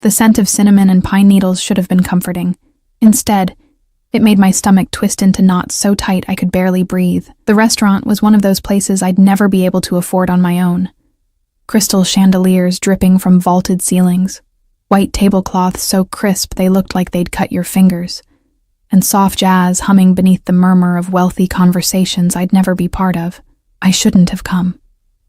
The scent of cinnamon and pine needles should have been comforting. Instead, it made my stomach twist into knots so tight I could barely breathe. The restaurant was one of those places I'd never be able to afford on my own. Crystal chandeliers dripping from vaulted ceilings, white tablecloths so crisp they looked like they'd cut your fingers, and soft jazz humming beneath the murmur of wealthy conversations I'd never be part of. I shouldn't have come.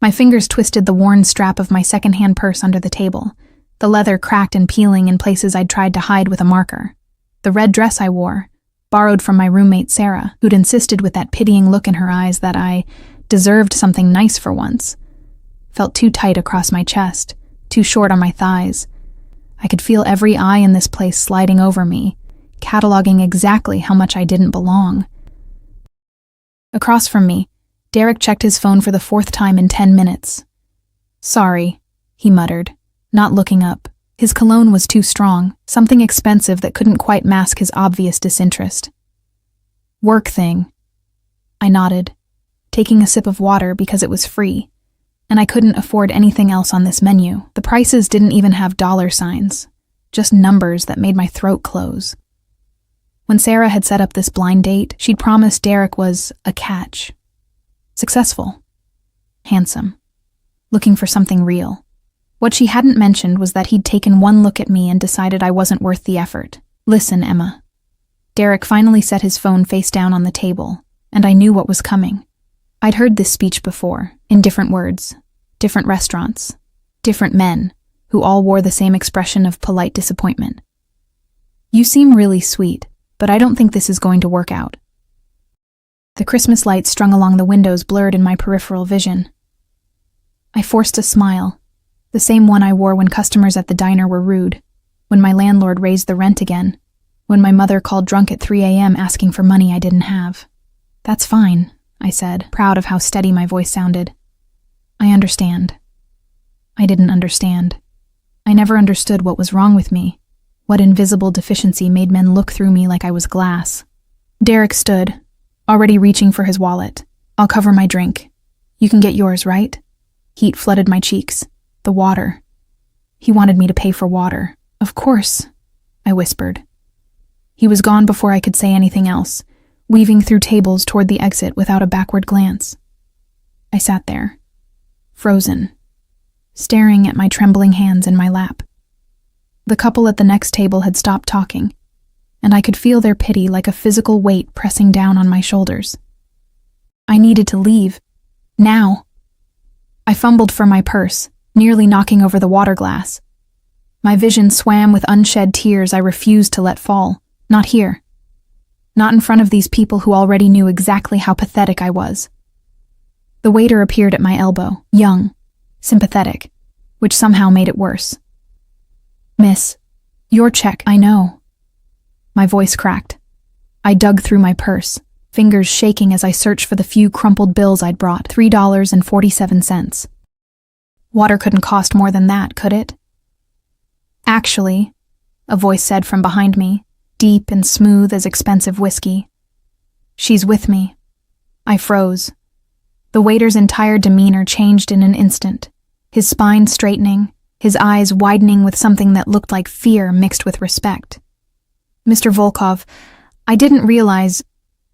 My fingers twisted the worn strap of my secondhand purse under the table, the leather cracked and peeling in places I'd tried to hide with a marker. The red dress I wore, borrowed from my roommate Sarah, who'd insisted with that pitying look in her eyes that I deserved something nice for once, felt too tight across my chest, too short on my thighs. I could feel every eye in this place sliding over me, cataloging exactly how much I didn't belong. Across from me, Derek checked his phone for the 4th time in 10 minutes. "Sorry," he muttered, not looking up. His cologne was too strong, something expensive that couldn't quite mask his obvious disinterest. "Work thing." I nodded, taking a sip of water because it was free, and I couldn't afford anything else on this menu. The prices didn't even have dollar signs, just numbers that made my throat close. When Sarah had set up this blind date, she'd promised Derek was a catch. Successful. Handsome. Looking for something real. What she hadn't mentioned was that he'd taken one look at me and decided I wasn't worth the effort. "Listen, Emma." Derek finally set his phone face down on the table, and I knew what was coming. I'd heard this speech before, in different words, different restaurants, different men, who all wore the same expression of polite disappointment. "You seem really sweet, but I don't think this is going to work out." The Christmas lights strung along the windows blurred in my peripheral vision. I forced a smile, the same one I wore when customers at the diner were rude, when my landlord raised the rent again, when my mother called drunk at 3 a.m. asking for money I didn't have. "That's fine," I said, proud of how steady my voice sounded. "I understand." I didn't understand. I never understood what was wrong with me, what invisible deficiency made men look through me like I was glass. Derek stood, already reaching for his wallet. "I'll cover my drink. You can get yours, right?" Heat flooded my cheeks. The water. He wanted me to pay for water. "Of course," I whispered. He was gone before I could say anything else, weaving through tables toward the exit without a backward glance. I sat there, frozen, staring at my trembling hands in my lap. The couple at the next table had stopped talking, and I could feel their pity like a physical weight pressing down on my shoulders. I needed to leave. Now. I fumbled for my purse, nearly knocking over the water glass. My vision swam with unshed tears I refused to let fall. Not here. Not in front of these people who already knew exactly how pathetic I was. The waiter appeared at my elbow, young, sympathetic, which somehow made it worse. "Miss, your check." "I know." My voice cracked. I dug through my purse, fingers shaking as I searched for the few crumpled bills I'd brought. $3.47. Water couldn't cost more than that, could it? "Actually," a voice said from behind me, deep and smooth as expensive whiskey. "She's with me." I froze. The waiter's entire demeanor changed in an instant, his spine straightening, his eyes widening with something that looked like fear mixed with respect. "Mr. Volkov, I didn't realize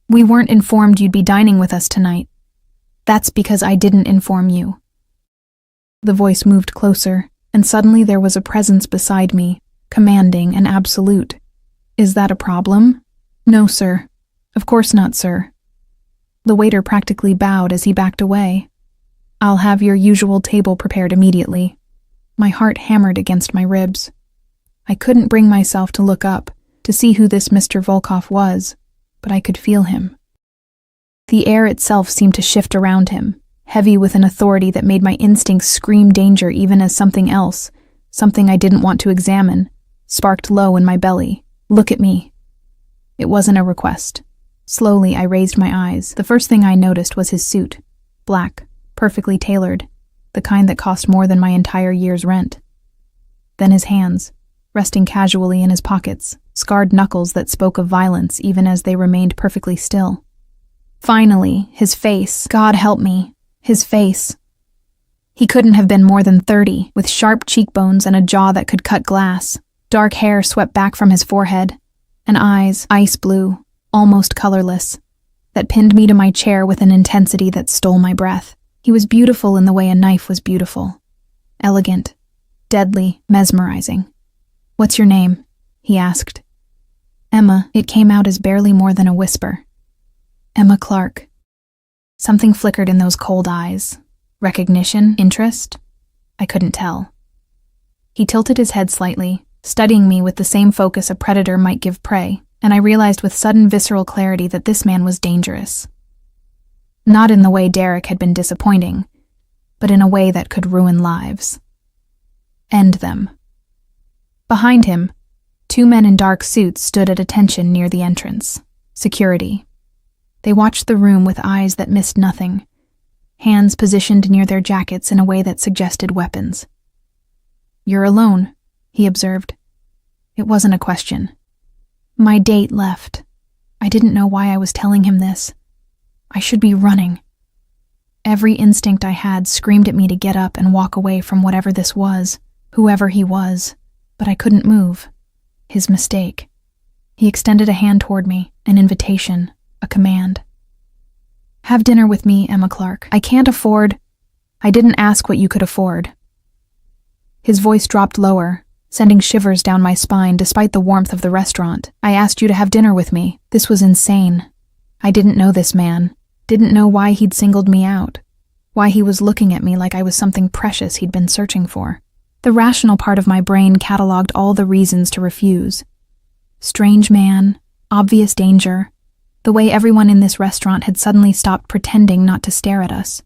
we weren't informed you'd be dining with us tonight. That's because I didn't inform you." The voice moved closer, and suddenly there was a presence beside me, commanding and absolute. "Is that a problem?" "No, sir. Of course not, sir." The waiter practically bowed as he backed away. "I'll have your usual table prepared immediately." My heart hammered against my ribs. I couldn't bring myself to look up, to see who this Mr. Volkov was, but I could feel him. The air itself seemed to shift around him, heavy with an authority that made my instincts scream danger even as something else, something I didn't want to examine, sparked low in my belly. "Look at me." It wasn't a request. Slowly, I raised my eyes. The first thing I noticed was his suit. Black, perfectly tailored, the kind that cost more than my entire year's rent. Then his hands, resting casually in his pockets, scarred knuckles that spoke of violence even as they remained perfectly still. Finally, his face. God help me. His face. He couldn't have been more than 30, with sharp cheekbones and a jaw that could cut glass. Dark hair swept back from his forehead, and eyes, ice blue, almost colorless, that pinned me to my chair with an intensity that stole my breath. He was beautiful in the way a knife was beautiful. Elegant, deadly, mesmerizing. "What's your name?" he asked. "Emma." It came out as barely more than a whisper. "Emma Clark." Something flickered in those cold eyes. Recognition? Interest? I couldn't tell. He tilted his head slightly, studying me with the same focus a predator might give prey, and I realized with sudden visceral clarity that this man was dangerous. Not in the way Derek had been disappointing, but in a way that could ruin lives. End them. Behind him, 2 men in dark suits stood at attention near the entrance. Security. They watched the room with eyes that missed nothing, hands positioned near their jackets in a way that suggested weapons. "You're alone," he observed. It wasn't a question. My date left. I didn't know why I was telling him this. I should be running. Every instinct I had screamed at me to get up and walk away from whatever this was, whoever he was, but I couldn't move. His mistake. He extended a hand toward me, an invitation, a command. "Have dinner with me, Emma Clark. I can't afford—" "I didn't ask what you could afford." His voice dropped lower, sending shivers down my spine despite the warmth of the restaurant. "I asked you to have dinner with me. This was insane. I didn't know this man, didn't know why he'd singled me out, why he was looking at me like I was something precious he'd been searching for." The rational part of my brain cataloged all the reasons to refuse. Strange man, obvious danger, the way everyone in this restaurant had suddenly stopped pretending not to stare at us.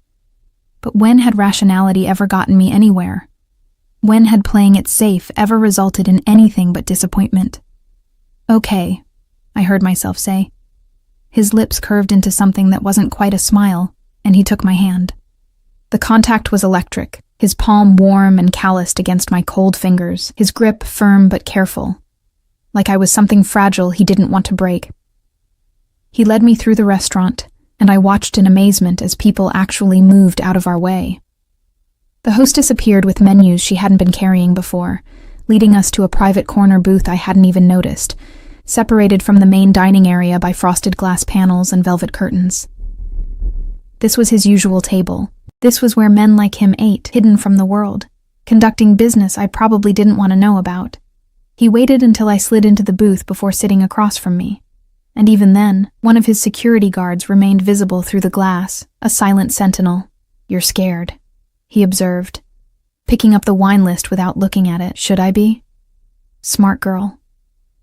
But when had rationality ever gotten me anywhere? When had playing it safe ever resulted in anything but disappointment? "Okay," I heard myself say. His lips curved into something that wasn't quite a smile, and he took my hand. The contact was electric, his palm warm and calloused against my cold fingers, his grip firm but careful, like I was something fragile he didn't want to break. He led me through the restaurant, and I watched in amazement as people actually moved out of our way. The hostess appeared with menus she hadn't been carrying before, leading us to a private corner booth I hadn't even noticed, separated from the main dining area by frosted glass panels and velvet curtains. This was his usual table. This was where men like him ate, hidden from the world, conducting business I probably didn't want to know about. He waited until I slid into the booth before sitting across from me. And even then, one of his security guards remained visible through the glass, a silent sentinel. "You're scared," he observed, picking up the wine list without looking at it. "Should I be?" "Smart girl."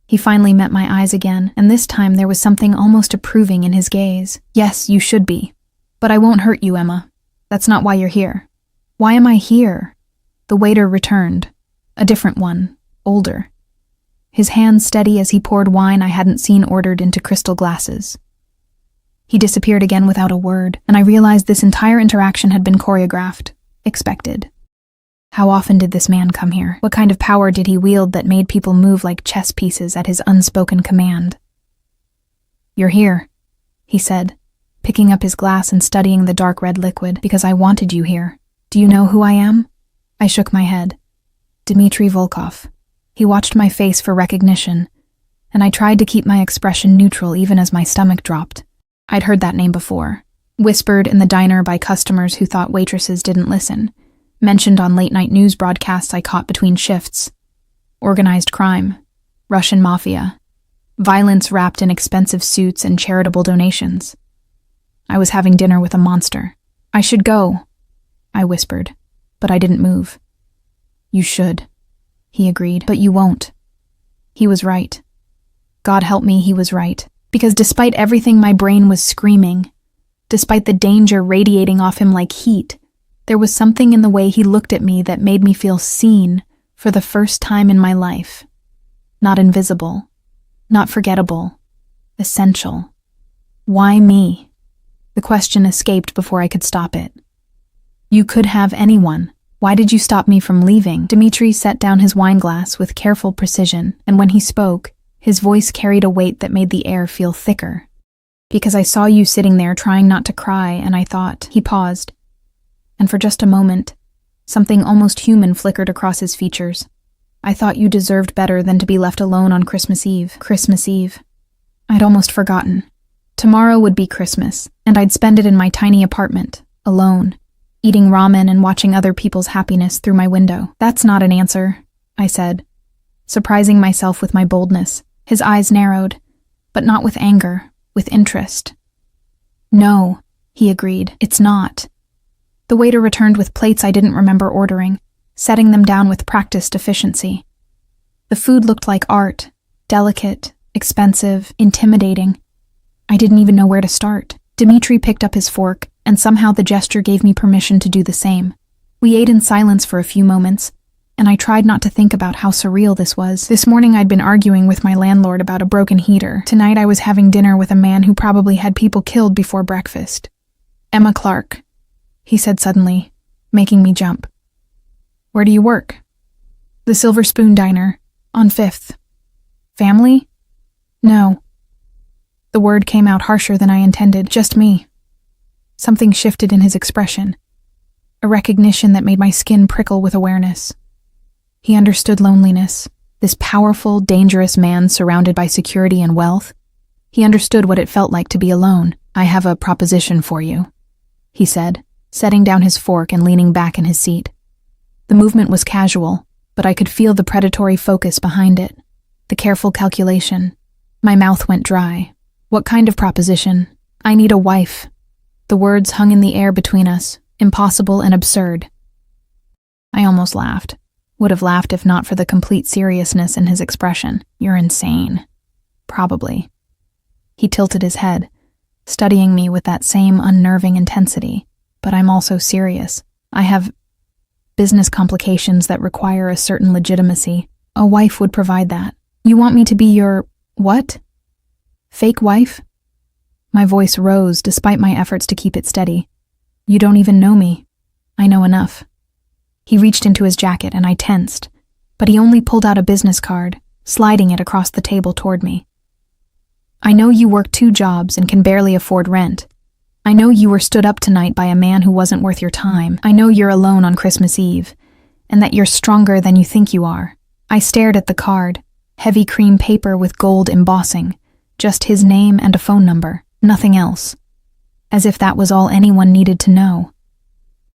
He finally met my eyes again, and this time there was something almost approving in his gaze. "Yes, you should be. But I won't hurt you, Emma. That's not why you're here." "Why am I here?" The waiter returned. A different one, older. His hands steady as he poured wine I hadn't seen ordered into crystal glasses. He disappeared again without a word, and I realized this entire interaction had been choreographed, expected. How often did this man come here? What kind of power did he wield that made people move like chess pieces at his unspoken command? "You're here," he said, picking up his glass and studying the dark red liquid, "because I wanted you here. Do you know who I am?" I shook my head. "Dmitry Volkov." He watched my face for recognition, and I tried to keep my expression neutral even as my stomach dropped. I'd heard that name before, whispered in the diner by customers who thought waitresses didn't listen, mentioned on late-night news broadcasts I caught between shifts. Organized crime, Russian Mafia, violence wrapped in expensive suits and charitable donations. I was having dinner with a monster. "I should go," I whispered, but I didn't move. "You should," he agreed, "but you won't." He was right. God help me, he was right. Because despite everything my brain was screaming, despite the danger radiating off him like heat, there was something in the way he looked at me that made me feel seen for the first time in my life. Not invisible, not forgettable, essential. Why me? The question escaped before I could stop it. "You could have anyone. Why did you stop me from leaving?" Dmitry set down his wineglass with careful precision, and when he spoke, his voice carried a weight that made the air feel thicker. "Because I saw you sitting there trying not to cry, and I thought—" He paused, and for just a moment, something almost human flickered across his features. I thought you deserved better than to be left alone on Christmas Eve. Christmas Eve. I'd almost forgotten. Tomorrow would be Christmas, and I'd spend it in my tiny apartment, alone, eating ramen and watching other people's happiness through my window. That's not an answer, I said, surprising myself with my boldness. His eyes narrowed, but not with anger, with interest. No, he agreed, it's not. The waiter returned with plates I didn't remember ordering, setting them down with practiced efficiency. The food looked like art, delicate, expensive, intimidating. I didn't even know where to start. Dmitri picked up his fork, and somehow the gesture gave me permission to do the same. We ate in silence for a few moments, and I tried not to think about how surreal this was. This morning I'd been arguing with my landlord about a broken heater. Tonight I was having dinner with a man who probably had people killed before breakfast. Emma Clark, he said suddenly, making me jump. Where do you work? The Silver Spoon Diner, on 5th. Family? No. The word came out harsher than I intended. Just me. Something shifted in his expression. A recognition that made my skin prickle with awareness. He understood loneliness. This powerful, dangerous man surrounded by security and wealth. He understood what it felt like to be alone. I have a proposition for you, he said, setting down his fork and leaning back in his seat. The movement was casual, but I could feel the predatory focus behind it, the careful calculation. My mouth went dry. What kind of proposition? I need a wife. The words hung in the air between us, impossible and absurd. I almost laughed. Would have laughed if not for the complete seriousness in his expression. You're insane. Probably. He tilted his head, studying me with that same unnerving intensity. But I'm also serious. I have business complications that require a certain legitimacy. A wife would provide that. You want me to be your... what? Fake wife? My voice rose despite my efforts to keep it steady. You don't even know me. I know enough. He reached into his jacket and I tensed, but he only pulled out a business card, sliding it across the table toward me. I know you work 2 jobs and can barely afford rent. I know you were stood up tonight by a man who wasn't worth your time. I know you're alone on Christmas Eve, and that you're stronger than you think you are. I stared at the card, heavy cream paper with gold embossing, just his name and a phone number, nothing else. As if that was all anyone needed to know.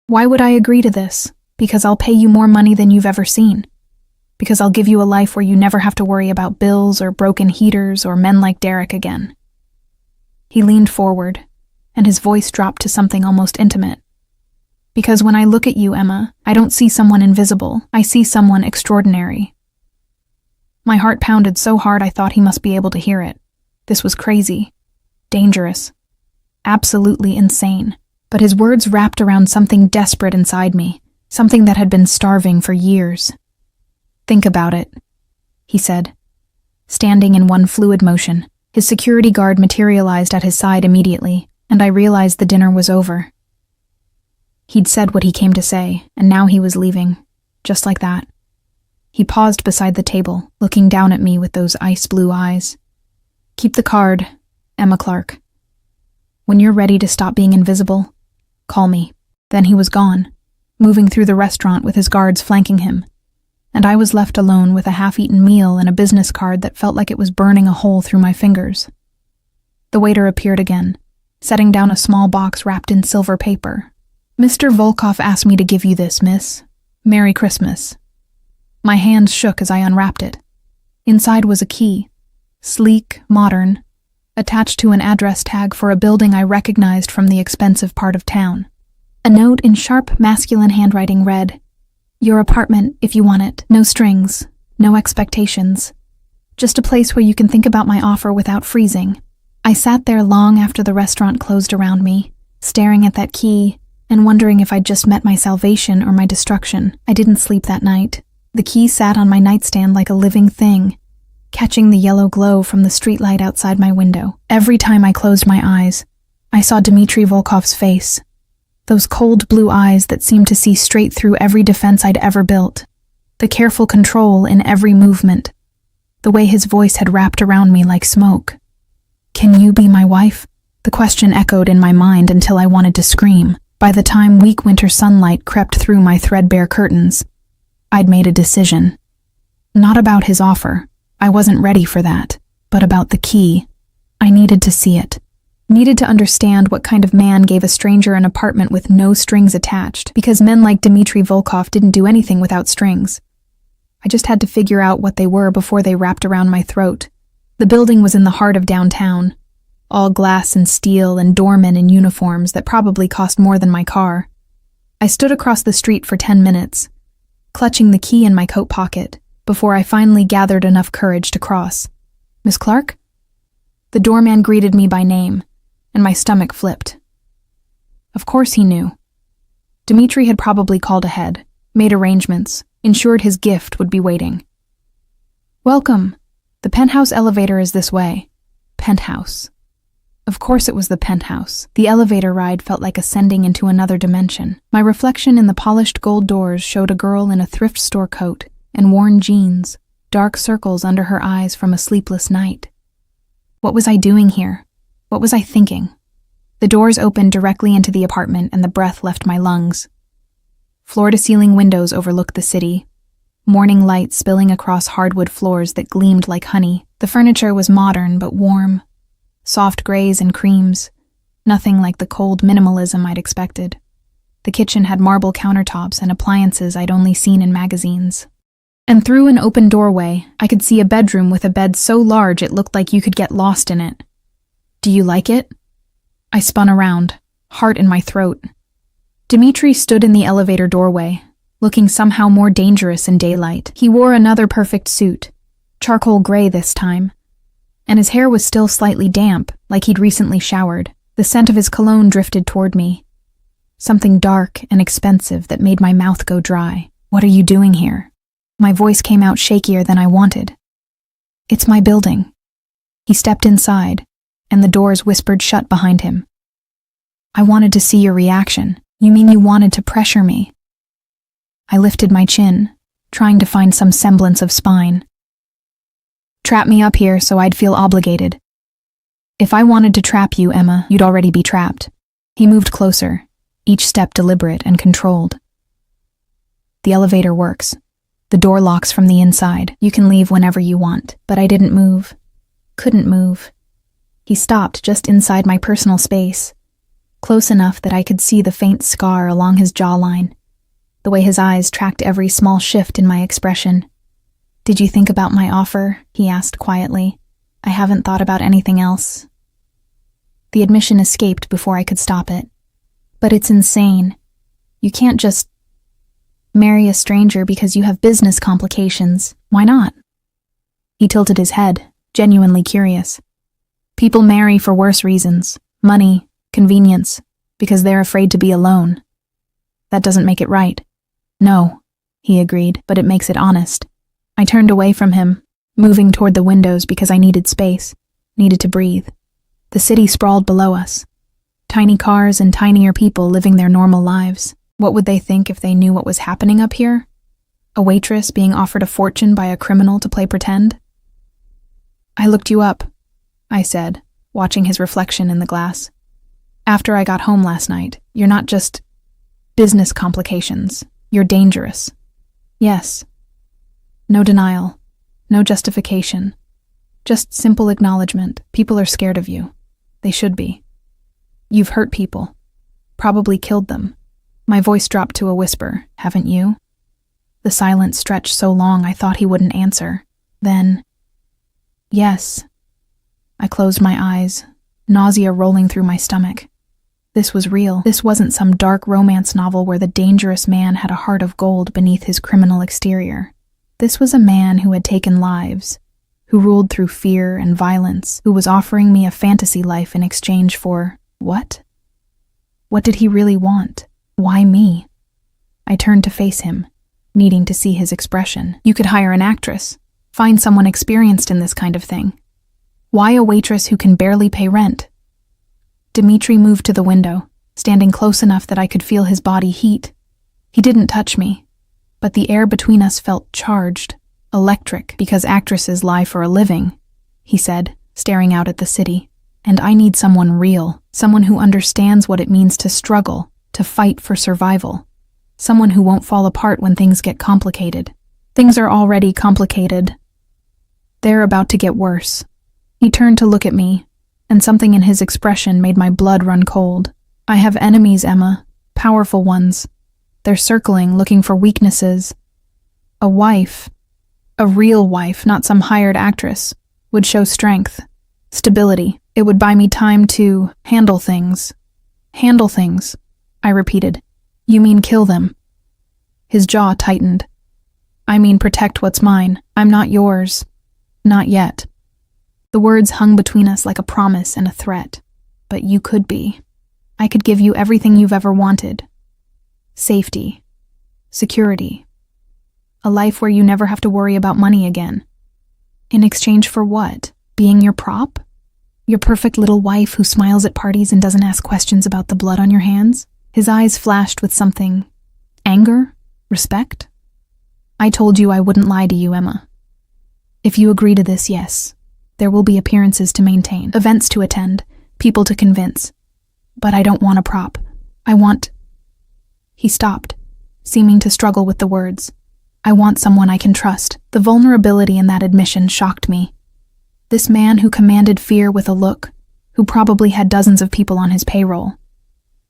Why would I agree to this? Because I'll pay you more money than you've ever seen. Because I'll give you a life where you never have to worry about bills or broken heaters or men like Derek again. He leaned forward, and his voice dropped to something almost intimate. Because when I look at you, Emma, I don't see someone invisible. I see someone extraordinary. My heart pounded so hard I thought he must be able to hear it. This was crazy, dangerous, absolutely insane. But his words wrapped around something desperate inside me, something that had been starving for years. Think about it, he said, standing in one fluid motion. His security guard materialized at his side immediately, and I realized the dinner was over. He'd said what he came to say, and now he was leaving, just like that. He paused beside the table, looking down at me with those ice-blue eyes. Keep the card, Emma Clark. When you're ready to stop being invisible, call me. Then he was gone, moving through the restaurant with his guards flanking him, and I was left alone with a half-eaten meal and a business card that felt like it was burning a hole through my fingers. The waiter appeared again, setting down a small box wrapped in silver paper. Mr. Volkov asked me to give you this, miss. Merry Christmas. My hands shook as I unwrapped it. Inside was a key, sleek, modern, attached to an address tag for a building I recognized from the expensive part of town. A note in sharp, masculine handwriting read, "Your apartment, if you want it. No strings, no expectations. Just a place where you can think about my offer without freezing." I sat there long after the restaurant closed around me, staring at that key and wondering if I'd just met my salvation or my destruction. I didn't sleep that night. The key sat on my nightstand like a living thing, catching the yellow glow from the streetlight outside my window. Every time I closed my eyes, I saw Dmitri Volkov's face. Those cold blue eyes that seemed to see straight through every defense I'd ever built. The careful control in every movement. The way his voice had wrapped around me like smoke. Can you be my wife? The question echoed in my mind until I wanted to scream. By the time weak winter sunlight crept through my threadbare curtains, I'd made a decision. Not about his offer. I wasn't ready for that. But about the key. I needed to see it. Needed to understand what kind of man gave a stranger an apartment with no strings attached, because men like Dmitry Volkov didn't do anything without strings. I just had to figure out what they were before they wrapped around my throat. The building was in the heart of downtown. All glass and steel and doormen in uniforms that probably cost more than my car. I stood across the street for 10 minutes, clutching the key in my coat pocket, before I finally gathered enough courage to cross. "Miss Clark?" The doorman greeted me by name, and my stomach flipped. Of course he knew. Dmitry had probably called ahead, made arrangements, ensured his gift would be waiting. "Welcome. The penthouse elevator is this way." Penthouse. Of course it was the penthouse. The elevator ride felt like ascending into another dimension. My reflection in the polished gold doors showed a girl in a thrift store coat and worn jeans, dark circles under her eyes from a sleepless night. What was I doing here? What was I thinking? The doors opened directly into the apartment and the breath left my lungs. Floor-to-ceiling windows overlooked the city, morning light spilling across hardwood floors that gleamed like honey. The furniture was modern but warm, soft grays and creams, nothing like the cold minimalism I'd expected. The kitchen had marble countertops and appliances I'd only seen in magazines. And through an open doorway, I could see a bedroom with a bed so large it looked like you could get lost in it. "Do you like it?" I spun around, heart in my throat. Dmitry stood in the elevator doorway, looking somehow more dangerous in daylight. He wore another perfect suit, charcoal gray this time, and his hair was still slightly damp, like he'd recently showered. The scent of his cologne drifted toward me, something dark and expensive that made my mouth go dry. "What are you doing here?" My voice came out shakier than I wanted. "It's my building." He stepped inside, and the doors whispered shut behind him. "I wanted to see your reaction. You mean you wanted to pressure me?" I lifted my chin, trying to find some semblance of spine. "Trap me up here so I'd feel obligated." "If I wanted to trap you, Emma, you'd already be trapped." He moved closer, each step deliberate and controlled. "The elevator works. The door locks from the inside. You can leave whenever you want." But I didn't move. Couldn't move. He stopped just inside my personal space, close enough that I could see the faint scar along his jawline, the way his eyes tracked every small shift in my expression. "Did you think about my offer?" he asked quietly. "I haven't thought about anything else." The admission escaped before I could stop it. "But it's insane. You can't just marry a stranger because you have business complications. Why not?" He tilted his head, genuinely curious. "People marry for worse reasons. Money, convenience, because they're afraid to be alone. That doesn't make it right." "No," he agreed, "but it makes it honest." I turned away from him, moving toward the windows because I needed space, needed to breathe. The city sprawled below us. Tiny cars and tinier people living their normal lives. What would they think if they knew what was happening up here? A waitress being offered a fortune by a criminal to play pretend? "I looked you up," I said, watching his reflection in the glass. "After I got home last night, you're not just business complications. You're dangerous." "Yes." No denial, no justification, just simple acknowledgement. People are scared of you. They should be. You've hurt people, probably killed them. My voice dropped to a whisper. "Haven't you?" The silence stretched so long I thought he wouldn't answer. Then, "Yes." I closed my eyes, nausea rolling through my stomach. This was real. This wasn't some dark romance novel where the dangerous man had a heart of gold beneath his criminal exterior. This was a man who had taken lives, who ruled through fear and violence, who was offering me a fantasy life in exchange for what? What did he really want? Why me? I turned to face him, needing to see his expression. "You could hire an actress, find someone experienced in this kind of thing. Why a waitress who can barely pay rent?" Dmitry moved to the window, standing close enough that I could feel his body heat. He didn't touch me, but the air between us felt charged, electric, because actresses lie for a living, he said, staring out at the city. "And I need someone real, someone who understands what it means to struggle, to fight for survival, someone who won't fall apart when things get complicated." Things are already complicated. They're about to get worse. He turned to look at me, and something in his expression made my blood run cold. I have enemies, Emma. Powerful ones. They're circling, looking for weaknesses. A wife, a real wife, not some hired actress, would show strength, stability. It would buy me time to handle things. Handle things, I repeated. You mean kill them? His jaw tightened. I mean protect what's mine. I'm not yours. Not yet. The words hung between us like a promise and a threat. But you could be. I could give you everything you've ever wanted. Safety. Security. A life where you never have to worry about money again. In exchange for what? Being your prop? Your perfect little wife who smiles at parties and doesn't ask questions about the blood on your hands? His eyes flashed with something. Anger? Respect? I told you I wouldn't lie to you, Emma. If you agree to this, yes. There will be appearances to maintain, events to attend, people to convince. But I don't want a prop. I want... He stopped, seeming to struggle with the words. I want someone I can trust. The vulnerability in that admission shocked me. This man who commanded fear with a look, who probably had dozens of people on his payroll.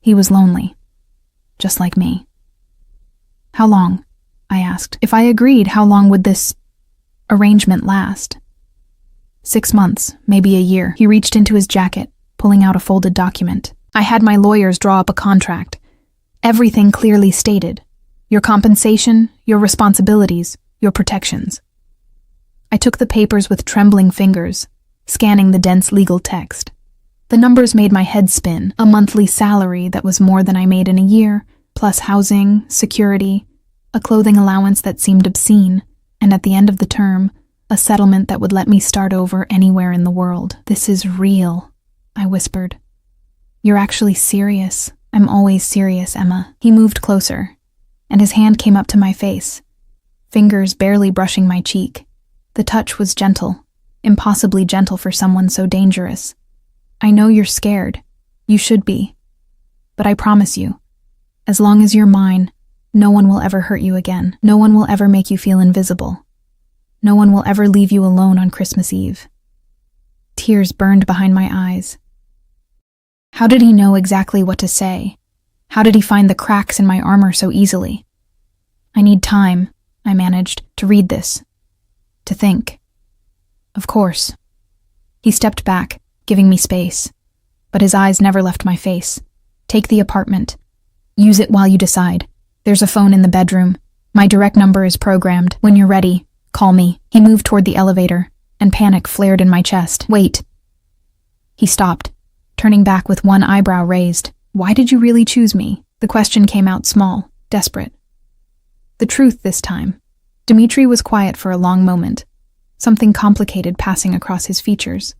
He was lonely. Just like me. How long? I asked. If I agreed, how long would this arrangement last? 6 months, maybe a year. He reached into his jacket, pulling out a folded document. I had my lawyers draw up a contract. Everything clearly stated. Your compensation, your responsibilities, your protections. I took the papers with trembling fingers, scanning the dense legal text. The numbers made my head spin. A monthly salary that was more than I made in a year, plus housing, security, a clothing allowance that seemed obscene, and at the end of the term, a settlement that would let me start over anywhere in the world. This is real, I whispered. You're actually serious. I'm always serious, Emma. He moved closer, and his hand came up to my face, fingers barely brushing my cheek. The touch was gentle, impossibly gentle for someone so dangerous. I know you're scared. You should be. But I promise you, as long as you're mine, no one will ever hurt you again. No one will ever make you feel invisible. No one will ever leave you alone on Christmas Eve. Tears burned behind my eyes. How did he know exactly what to say? How did he find the cracks in my armor so easily? I need time, I managed, to read this. To think. Of course. He stepped back, giving me space. But his eyes never left my face. Take the apartment. Use it while you decide. There's a phone in the bedroom. My direct number is programmed. When you're ready, call me. He moved toward the elevator, and panic flared in my chest. Wait. He stopped, turning back with one eyebrow raised. Why did you really choose me? The question came out small, desperate. The truth this time. Dmitri was quiet for a long moment, something complicated passing across his features.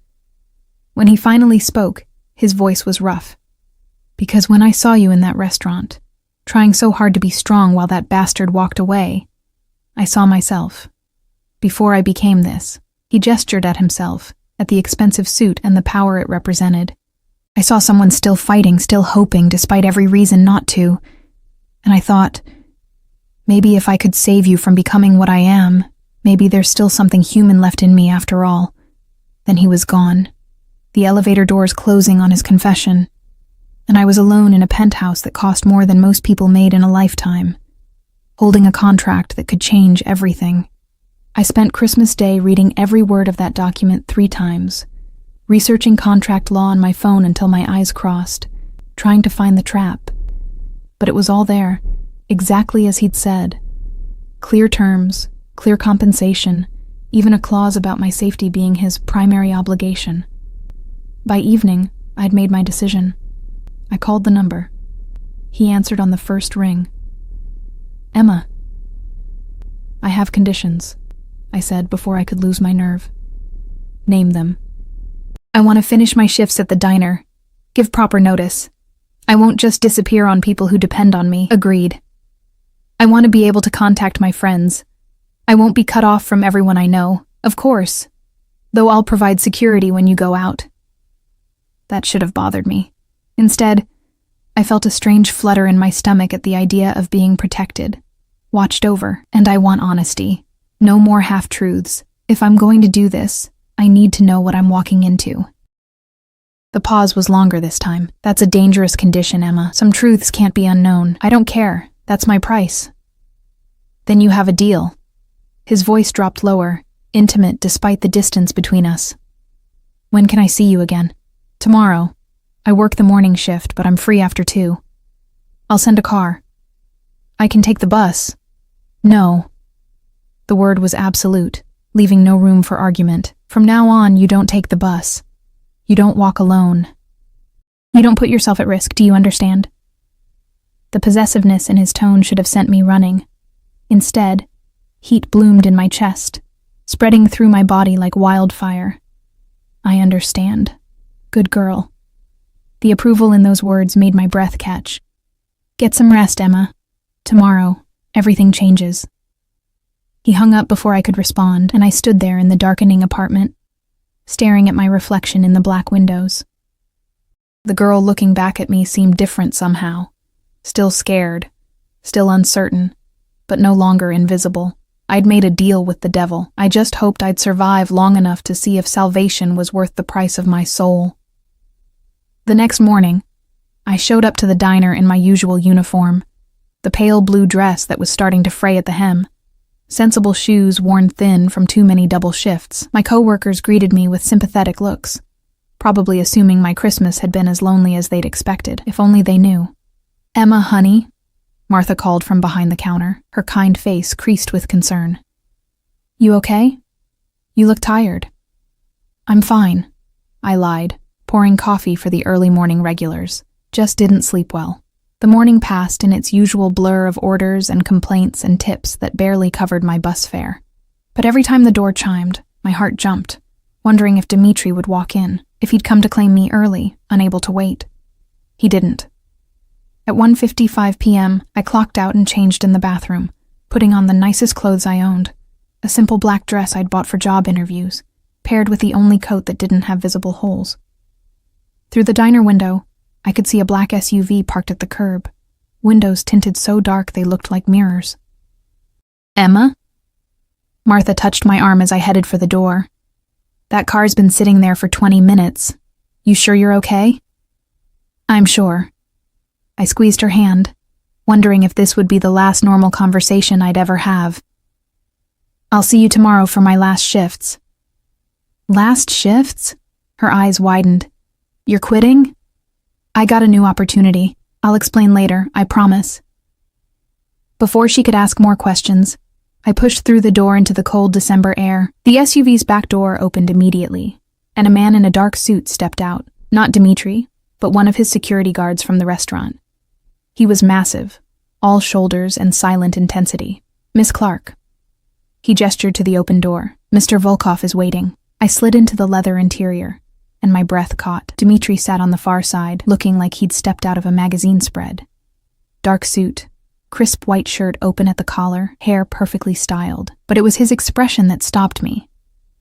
When he finally spoke, his voice was rough. Because when I saw you in that restaurant, trying so hard to be strong while that bastard walked away, I saw myself. Before I became this, he gestured at himself, at the expensive suit and the power it represented. I saw someone still fighting, still hoping, despite every reason not to. And I thought, maybe if I could save you from becoming what I am, maybe there's still something human left in me after all. Then he was gone, the elevator doors closing on his confession, and I was alone in a penthouse that cost more than most people made in a lifetime, holding a contract that could change everything. I spent Christmas Day reading every word of that document 3 times, researching contract law on my phone until my eyes crossed, trying to find the trap. But it was all there, exactly as he'd said. Clear terms, clear compensation, even a clause about my safety being his primary obligation. By evening, I'd made my decision. I called the number. He answered on the first ring. Emma. I have conditions, I said before I could lose my nerve. Name them. I want to finish my shifts at the diner. Give proper notice. I won't just disappear on people who depend on me. Agreed. I want to be able to contact my friends. I won't be cut off from everyone I know, of course, though I'll provide security when you go out. That should have bothered me. Instead, I felt a strange flutter in my stomach at the idea of being protected, watched over, and I want honesty. No more half-truths. If I'm going to do this, I need to know what I'm walking into. The pause was longer this time. That's a dangerous condition, Emma. Some truths can't be unknown. I don't care. That's my price. Then you have a deal. His voice dropped lower, intimate despite the distance between us. When can I see you again? Tomorrow. I work the morning shift, but I'm free after 2. I'll send a car. I can take the bus. No. The word was absolute, leaving no room for argument. From now on, you don't take the bus. You don't walk alone. You don't put yourself at risk, do you understand? The possessiveness in his tone should have sent me running. Instead, heat bloomed in my chest, spreading through my body like wildfire. I understand. Good girl. The approval in those words made my breath catch. Get some rest, Emma. Tomorrow, everything changes. He hung up before I could respond, and I stood there in the darkening apartment, staring at my reflection in the black windows. The girl looking back at me seemed different somehow. Still scared, still uncertain, but no longer invisible. I'd made a deal with the devil. I just hoped I'd survive long enough to see if salvation was worth the price of my soul. The next morning, I showed up to the diner in my usual uniform, the pale blue dress that was starting to fray at the hem, sensible shoes worn thin from too many double shifts. My coworkers greeted me with sympathetic looks, probably assuming my Christmas had been as lonely as they'd expected, if only they knew. Emma, honey, Martha called from behind the counter, her kind face creased with concern. You okay? You look tired. I'm fine, I lied, pouring coffee for the early morning regulars. Just didn't sleep well. The morning passed in its usual blur of orders and complaints and tips that barely covered my bus fare. But every time the door chimed, my heart jumped, wondering if Dimitri would walk in, if he'd come to claim me early, unable to wait. He didn't. At 1:55 p.m., I clocked out and changed in the bathroom, putting on the nicest clothes I owned, a simple black dress I'd bought for job interviews, paired with the only coat that didn't have visible holes. Through the diner window, I could see a black SUV parked at the curb, windows tinted so dark they looked like mirrors. Emma? Martha touched my arm as I headed for the door. That car's been sitting there for 20 minutes. You sure you're okay? I'm sure. I squeezed her hand, wondering if this would be the last normal conversation I'd ever have. I'll see you tomorrow for my last shifts. Last shifts? Her eyes widened. You're quitting? I got a new opportunity. I'll explain later, I promise. Before she could ask more questions, I pushed through the door into the cold December air. The SUV's back door opened immediately, and a man in a dark suit stepped out. Not Dimitri, but one of his security guards from the restaurant. He was massive, all shoulders and silent intensity. Miss Clark. He gestured to the open door. Mr. Volkov is waiting. I slid into the leather interior, and my breath caught. Dimitri sat on the far side, looking like he'd stepped out of a magazine spread. Dark suit, crisp white shirt open at the collar, hair perfectly styled. But it was his expression that stopped me.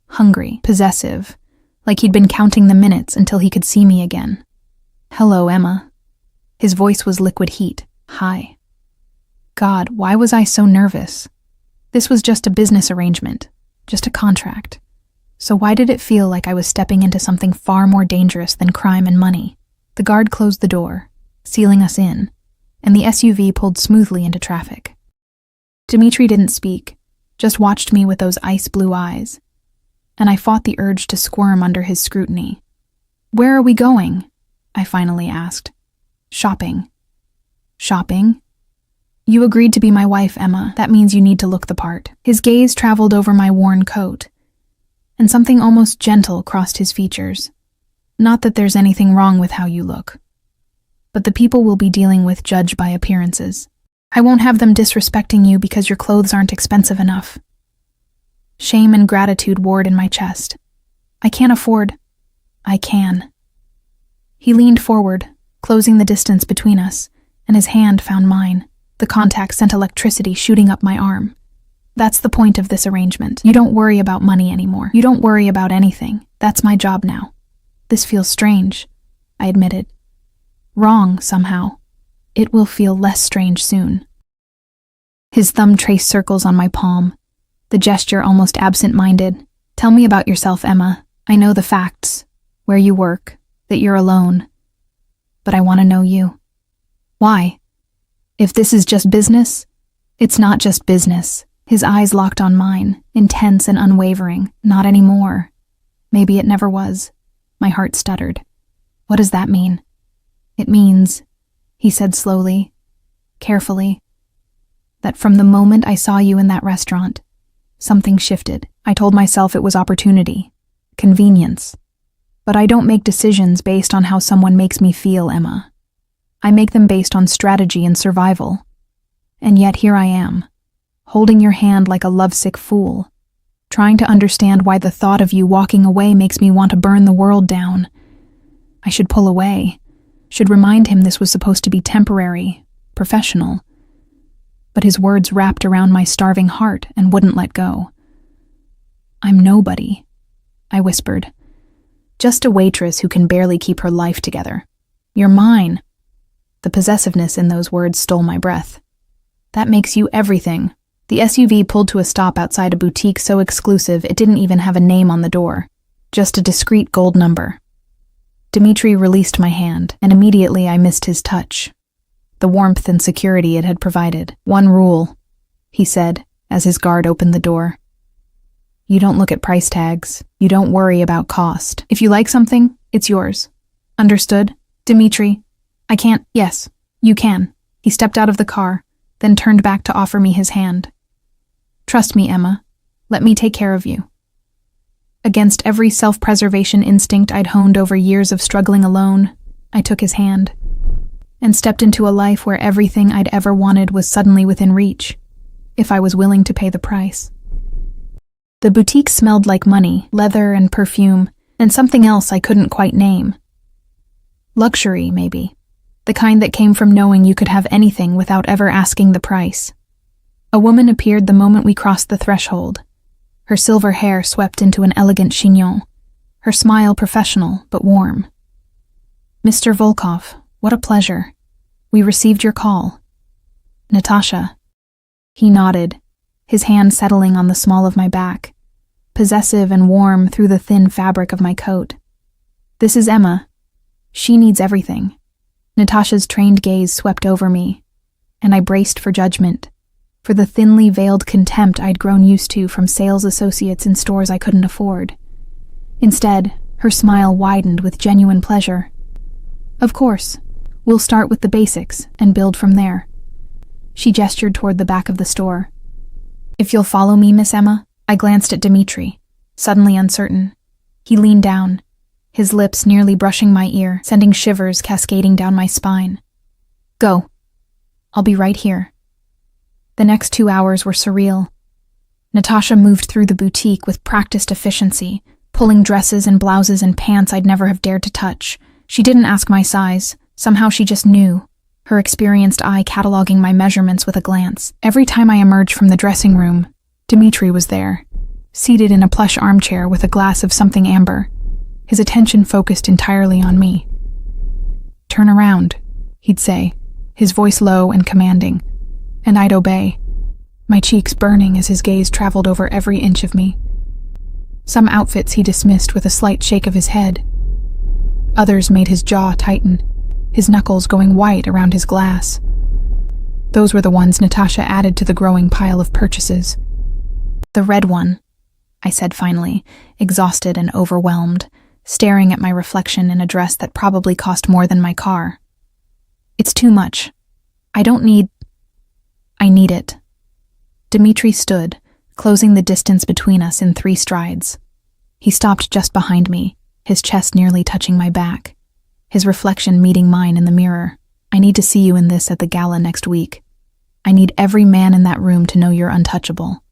Hungry, possessive, like he'd been counting the minutes until he could see me again. Hello, Emma. His voice was liquid heat, high. God, why was I so nervous? This was just a business arrangement, just a contract. So why did it feel like I was stepping into something far more dangerous than crime and money? The guard closed the door, sealing us in, and the SUV pulled smoothly into traffic. Dimitri didn't speak, just watched me with those ice-blue eyes, and I fought the urge to squirm under his scrutiny. Where are we going? I finally asked. Shopping. Shopping? You agreed to be my wife, Emma. That means you need to look the part. His gaze traveled over my worn coat, and something almost gentle crossed his features. Not that there's anything wrong with how you look, but the people we'll be dealing with judge by appearances. I won't have them disrespecting you because your clothes aren't expensive enough. Shame and gratitude warred in my chest. I can't afford. I can. He leaned forward, closing the distance between us, and his hand found mine. The contact sent electricity shooting up my arm. That's the point of this arrangement. You don't worry about money anymore. You don't worry about anything. That's my job now. This feels strange, I admitted. Wrong, somehow. It will feel less strange soon. His thumb traced circles on my palm, the gesture almost absent-minded. Tell me about yourself, Emma. I know the facts, where you work, that you're alone. But I want to know you. Why? If this is just business, it's not just business. His eyes locked on mine, intense and unwavering. Not anymore. Maybe it never was. My heart stuttered. What does that mean? It means, he said slowly, carefully, that from the moment I saw you in that restaurant, something shifted. I told myself it was opportunity, convenience. But I don't make decisions based on how someone makes me feel, Emma. I make them based on strategy and survival. And yet here I am, holding your hand like a lovesick fool, trying to understand why the thought of you walking away makes me want to burn the world down. I should pull away, should remind him this was supposed to be temporary, professional. But his words wrapped around my starving heart and wouldn't let go. I'm nobody, I whispered. Just a waitress who can barely keep her life together. You're mine. The possessiveness in those words stole my breath. That makes you everything. The SUV pulled to a stop outside a boutique so exclusive it didn't even have a name on the door, just a discreet gold number. Dmitri released my hand, and immediately I missed his touch. The warmth and security it had provided. One rule, he said, as his guard opened the door. You don't look at price tags. You don't worry about cost. If you like something, it's yours. Understood? Dmitri, I can't. Yes, you can. He stepped out of the car, then turned back to offer me his hand. Trust me, Emma. Let me take care of you. Against every self-preservation instinct I'd honed over years of struggling alone, I took his hand and stepped into a life where everything I'd ever wanted was suddenly within reach, if I was willing to pay the price. The boutique smelled like money, leather and perfume, and something else I couldn't quite name. Luxury, maybe. The kind that came from knowing you could have anything without ever asking the price. A woman appeared the moment we crossed the threshold. Her silver hair swept into an elegant chignon, her smile professional but warm. Mr. Volkov, what a pleasure. We received your call. Natasha. He nodded, his hand settling on the small of my back, possessive and warm through the thin fabric of my coat. This is Emma. She needs everything. Natasha's trained gaze swept over me, and I braced for judgment, for the thinly veiled contempt I'd grown used to from sales associates in stores I couldn't afford. Instead, her smile widened with genuine pleasure. Of course, we'll start with the basics and build from there. She gestured toward the back of the store. If you'll follow me, Miss Emma. I glanced at Dmitri, suddenly uncertain. He leaned down, his lips nearly brushing my ear, sending shivers cascading down my spine. Go. I'll be right here. The next 2 hours were surreal. Natasha moved through the boutique with practiced efficiency, pulling dresses and blouses and pants I'd never have dared to touch. She didn't ask my size. Somehow she just knew, her experienced eye cataloging my measurements with a glance. Every time I emerged from the dressing room, Dmitri was there, seated in a plush armchair with a glass of something amber, his attention focused entirely on me. Turn around, he'd say, his voice low and commanding, and I'd obey, my cheeks burning as his gaze traveled over every inch of me. Some outfits he dismissed with a slight shake of his head. Others made his jaw tighten, his knuckles going white around his glass. Those were the ones Natasha added to the growing pile of purchases. The red one, I said finally, exhausted and overwhelmed, staring at my reflection in a dress that probably cost more than my car. It's too much. I need it. Dmitri stood, closing the distance between us in 3 strides. He stopped just behind me, his chest nearly touching my back, his reflection meeting mine in the mirror. I need to see you in this at the gala next week. I need every man in that room to know you're untouchable.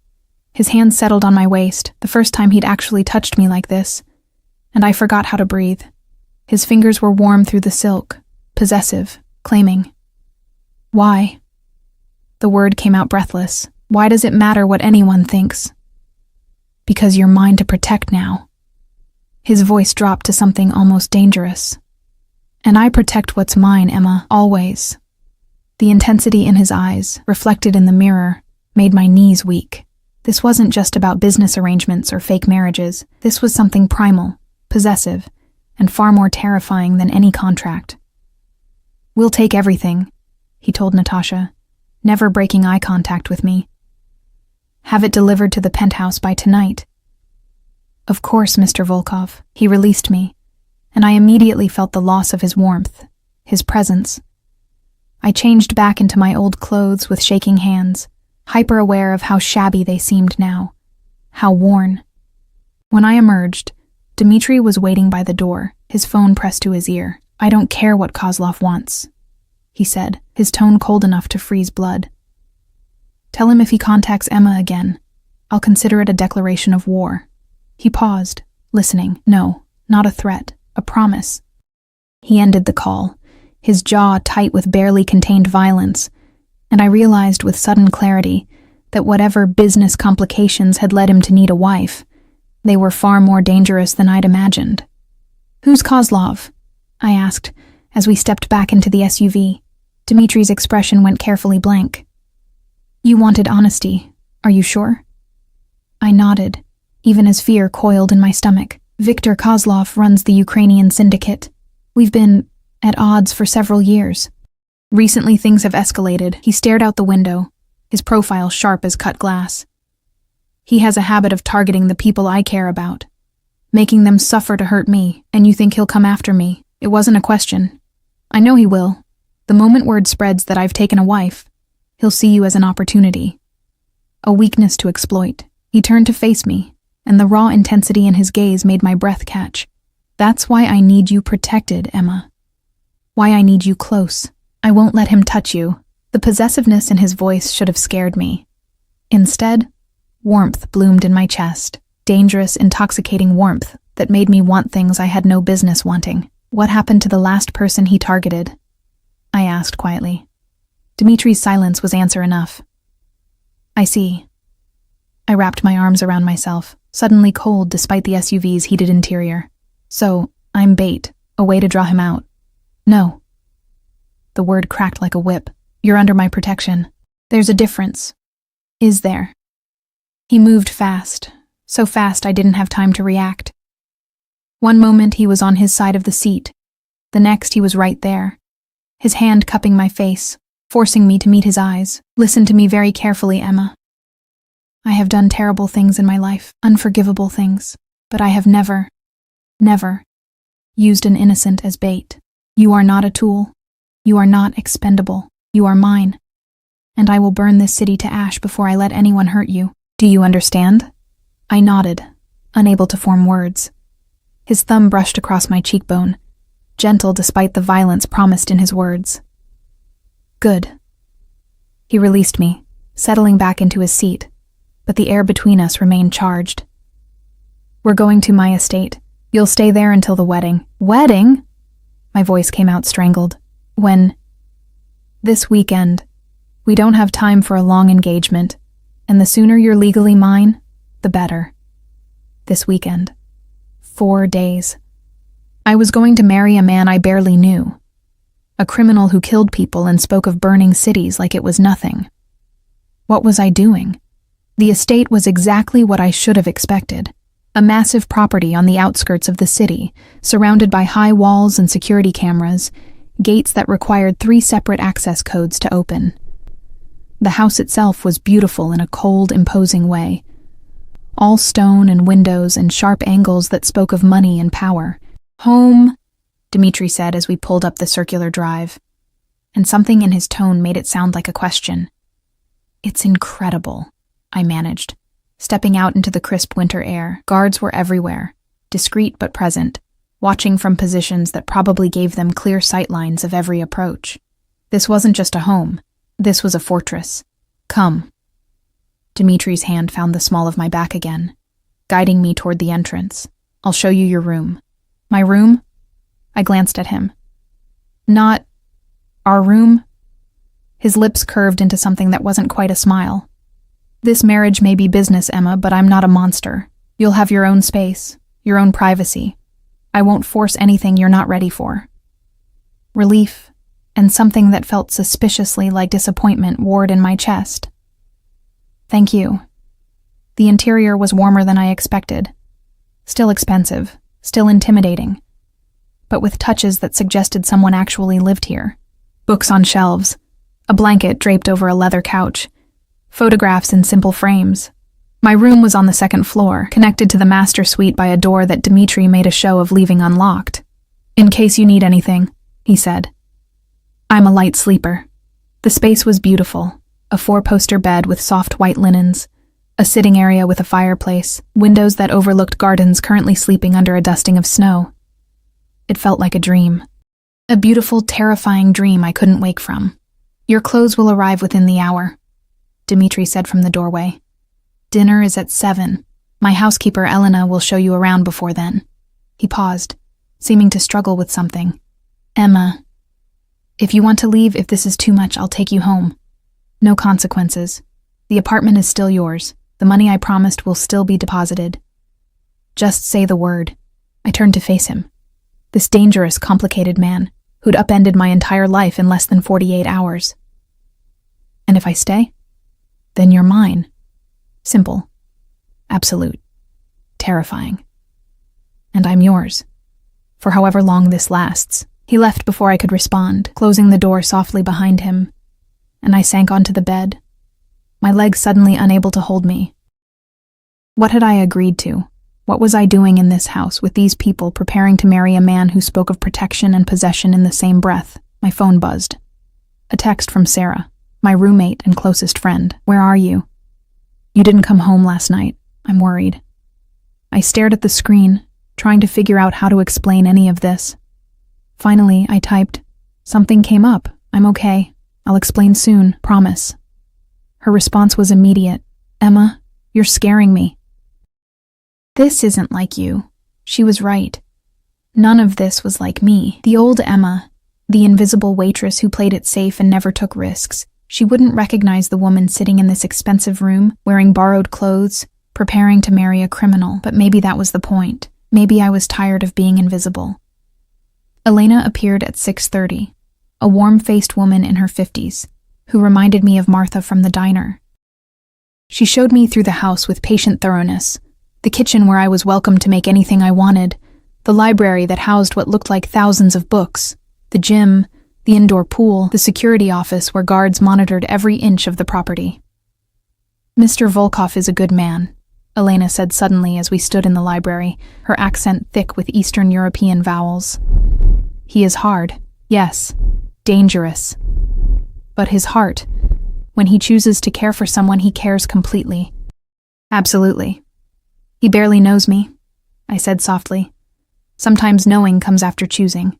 His hand settled on my waist, the first time he'd actually touched me like this, and I forgot how to breathe. His fingers were warm through the silk, possessive, claiming. Why? The word came out breathless. Why does it matter what anyone thinks? Because you're mine to protect now. His voice dropped to something almost dangerous. And I protect what's mine, Emma, always. The intensity in his eyes, reflected in the mirror, made my knees weak. This wasn't just about business arrangements or fake marriages. This was something primal, possessive, and far more terrifying than any contract. "We'll take everything," he told Natasha, never breaking eye contact with me. "Have it delivered to the penthouse by tonight." "Of course, Mr. Volkov." He released me, and I immediately felt the loss of his warmth, his presence. I changed back into my old clothes with shaking hands, hyper-aware of how shabby they seemed now, how worn. When I emerged, Dmitri was waiting by the door, his phone pressed to his ear. "I don't care what Kozlov wants," he said, his tone cold enough to freeze blood. "Tell him if he contacts Emma again, I'll consider it a declaration of war." He paused, listening. No, not a threat, a promise. He ended the call, his jaw tight with barely contained violence, and I realized with sudden clarity that whatever business complications had led him to need a wife, they were far more dangerous than I'd imagined. "Who's Kozlov?" I asked, as we stepped back into the SUV. Dmitri's expression went carefully blank. "You wanted honesty, are you sure?" I nodded, even as fear coiled in my stomach. "Viktor Kozlov runs the Ukrainian syndicate. We've been at odds for several years. Recently things have escalated." He stared out the window, his profile sharp as cut glass. "He has a habit of targeting the people I care about, making them suffer to hurt me, and you think he'll come after me? It wasn't a question. I know he will. The moment word spreads that I've taken a wife, he'll see you as an opportunity, a weakness to exploit." He turned to face me, and the raw intensity in his gaze made my breath catch. "That's why I need you protected, Emma. Why I need you close. I won't let him touch you." The possessiveness in his voice should have scared me. Instead, warmth bloomed in my chest, dangerous, intoxicating warmth that made me want things I had no business wanting. "What happened to the last person he targeted?" I asked quietly. Dmitri's silence was answer enough. "I see." I wrapped my arms around myself, suddenly cold despite the SUV's heated interior. "So, I'm bait, a way to draw him out." "No." The word cracked like a whip. "You're under my protection." "There's a difference." "Is there?" He moved fast, so fast I didn't have time to react. One moment he was on his side of the seat, the next he was right there, his hand cupping my face, forcing me to meet his eyes. "Listen to me very carefully, Emma. I have done terrible things in my life, unforgivable things, but I have never used an innocent as bait. You are not a tool. You are not expendable. You are mine. And I will burn this city to ash before I let anyone hurt you. Do you understand?" I nodded, unable to form words. His thumb brushed across my cheekbone, gentle despite the violence promised in his words. "Good." He released me, settling back into his seat, but the air between us remained charged. "We're going to my estate. You'll stay there until the wedding." "Wedding?" My voice came out strangled. "When?" "This weekend. We don't have time for a long engagement, and the sooner you're legally mine, the better. This weekend. 4 days. I was going to marry a man I barely knew. A criminal who killed people and spoke of burning cities like it was nothing. What was I doing? The estate was exactly what I should have expected. A massive property on the outskirts of the city, surrounded by high walls and security cameras, gates that required 3 separate access codes to open. The house itself was beautiful in a cold, imposing way. All stone and windows and sharp angles that spoke of money and power. "Home," Dmitri said as we pulled up the circular drive, and something in his tone made it sound like a question. "It's incredible," I managed, stepping out into the crisp winter air. Guards were everywhere, discreet but present, watching from positions that probably gave them clear sightlines of every approach. This wasn't just a home. This was a fortress. "Come." Dmitri's hand found the small of my back again, guiding me toward the entrance. "I'll show you your room." "My room?" I glanced at him. "Not our room?" His lips curved into something that wasn't quite a smile. "This marriage may be business, Emma, but I'm not a monster. You'll have your own space, your own privacy. I won't force anything you're not ready for." Relief, and something that felt suspiciously like disappointment, warred in my chest. "Thank you." The interior was warmer than I expected. Still expensive, still intimidating, but with touches that suggested someone actually lived here. Books on shelves, a blanket draped over a leather couch, photographs in simple frames. My room was on the second floor, connected to the master suite by a door that Dmitri made a show of leaving unlocked. "In case you need anything," he said. "I'm a light sleeper." The space was beautiful, a 4-poster bed with soft white linens, a sitting area with a fireplace, windows that overlooked gardens currently sleeping under a dusting of snow. It felt like a dream. A beautiful, terrifying dream I couldn't wake from. "Your clothes will arrive within the hour," Dmitri said from the doorway. "Dinner is at 7. My housekeeper, Elena, will show you around before then." He paused, seeming to struggle with something. "Emma, if you want to leave, if this is too much, I'll take you home. No consequences. The apartment is still yours. The money I promised will still be deposited. Just say the word." I turned to face him. This dangerous, complicated man, who'd upended my entire life in less than 48 hours. "And if I stay? Then you're mine." Simple. Absolute. Terrifying. "And I'm yours. For however long this lasts." He left before I could respond, closing the door softly behind him, and I sank onto the bed, my legs suddenly unable to hold me. What had I agreed to? What was I doing in this house with these people preparing to marry a man who spoke of protection and possession in the same breath? My phone buzzed. A text from Sarah, my roommate and closest friend. "Where are you? You didn't come home last night. I'm worried." I stared at the screen, trying to figure out how to explain any of this. Finally, I typed, "Something came up. I'm okay. I'll explain soon, promise." Her response was immediate. "Emma, you're scaring me." This isn't like you. She was right. None of this was like me. The old Emma, the invisible waitress who played it safe and never took risks, she wouldn't recognize the woman sitting in this expensive room, wearing borrowed clothes, preparing to marry a criminal. But maybe that was the point. Maybe I was tired of being invisible. Elena appeared at 6:30, a warm-faced woman in her 50s, who reminded me of Martha from the diner. She showed me through the house with patient thoroughness, the kitchen where I was welcome to make anything I wanted, the library that housed what looked like thousands of books, the gym, the indoor pool, the security office where guards monitored every inch of the property. "Mr. Volkov is a good man," Elena said suddenly as we stood in the library, her accent thick with Eastern European vowels. "He is hard, yes, dangerous. But his heart, when he chooses to care for someone, he cares completely." "Absolutely. He barely knows me," I said softly. "Sometimes knowing comes after choosing."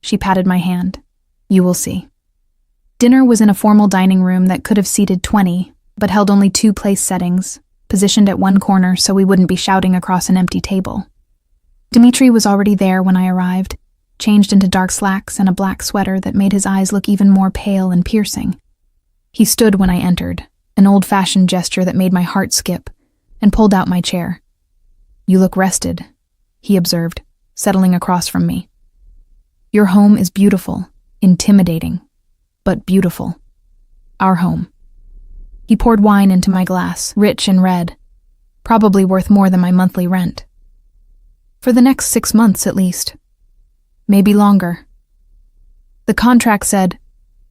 She patted my hand. "You will see." Dinner was in a formal dining room that could have seated 20, but held only 2 place settings, positioned at one corner so we wouldn't be shouting across an empty table. Dmitri was already there when I arrived, changed into dark slacks and a black sweater that made his eyes look even more pale and piercing. He stood when I entered, an old-fashioned gesture that made my heart skip, and pulled out my chair. "You look rested," he observed, settling across from me. "Your home is beautiful, intimidating, but beautiful. Our home." He poured wine into my glass, rich and red, probably worth more than my monthly rent. "For the next 6 months at least. Maybe longer." The contract said,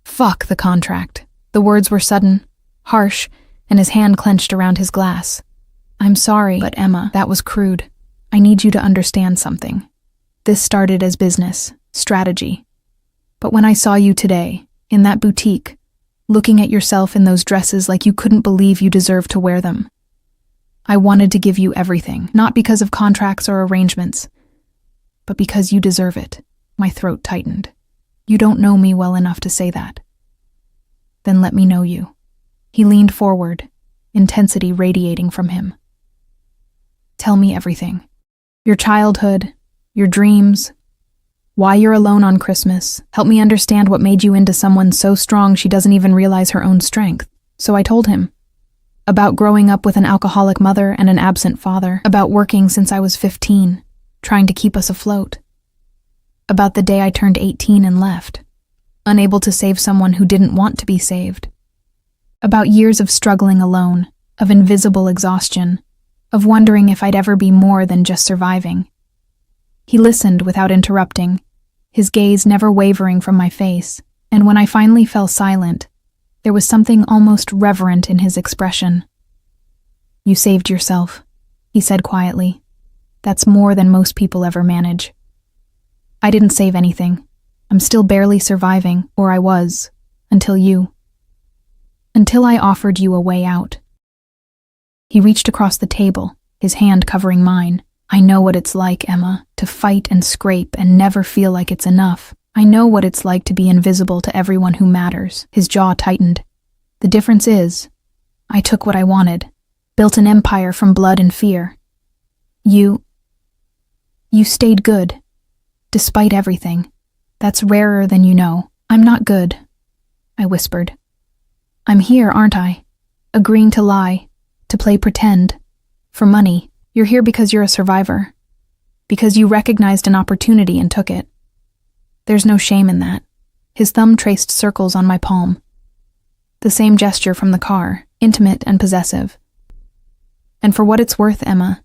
"Fuck the contract." The words were sudden, harsh, and his hand clenched around his glass. "I'm sorry, but Emma, that was crude. I need you to understand something. This started as business, strategy. But when I saw you today, in that boutique, looking at yourself in those dresses like you couldn't believe you deserved to wear them, I wanted to give you everything, not because of contracts or arrangements, but because you deserve it." My throat tightened. "You don't know me well enough to say that." "Then let me know you." He leaned forward, intensity radiating from him. "Tell me everything. Your childhood, your dreams, why you're alone on Christmas. Help me understand what made you into someone so strong she doesn't even realize her own strength." So I told him. About growing up with an alcoholic mother and an absent father. About working since I was 15, trying to keep us afloat. About the day I turned 18 and left, unable to save someone who didn't want to be saved. About years of struggling alone, of invisible exhaustion, of wondering if I'd ever be more than just surviving. He listened without interrupting, his gaze never wavering from my face, and when I finally fell silent, there was something almost reverent in his expression. "You saved yourself," he said quietly. "That's more than most people ever manage." "I didn't save anything. I'm still barely surviving, or I was, until you. Until I offered you a way out." He reached across the table, his hand covering mine. "I know what it's like, Emma, to fight and scrape and never feel like it's enough. I know what it's like to be invisible to everyone who matters." His jaw tightened. "The difference is, I took what I wanted, built an empire from blood and fear. You stayed good, despite everything. That's rarer than you know." "I'm not good," I whispered. "I'm here, aren't I? Agreeing to lie, to play pretend, for money. You're here because you're a survivor, because you recognized an opportunity and took it. There's no shame in that." His thumb traced circles on my palm. The same gesture from the car, intimate and possessive. "And for what it's worth, Emma,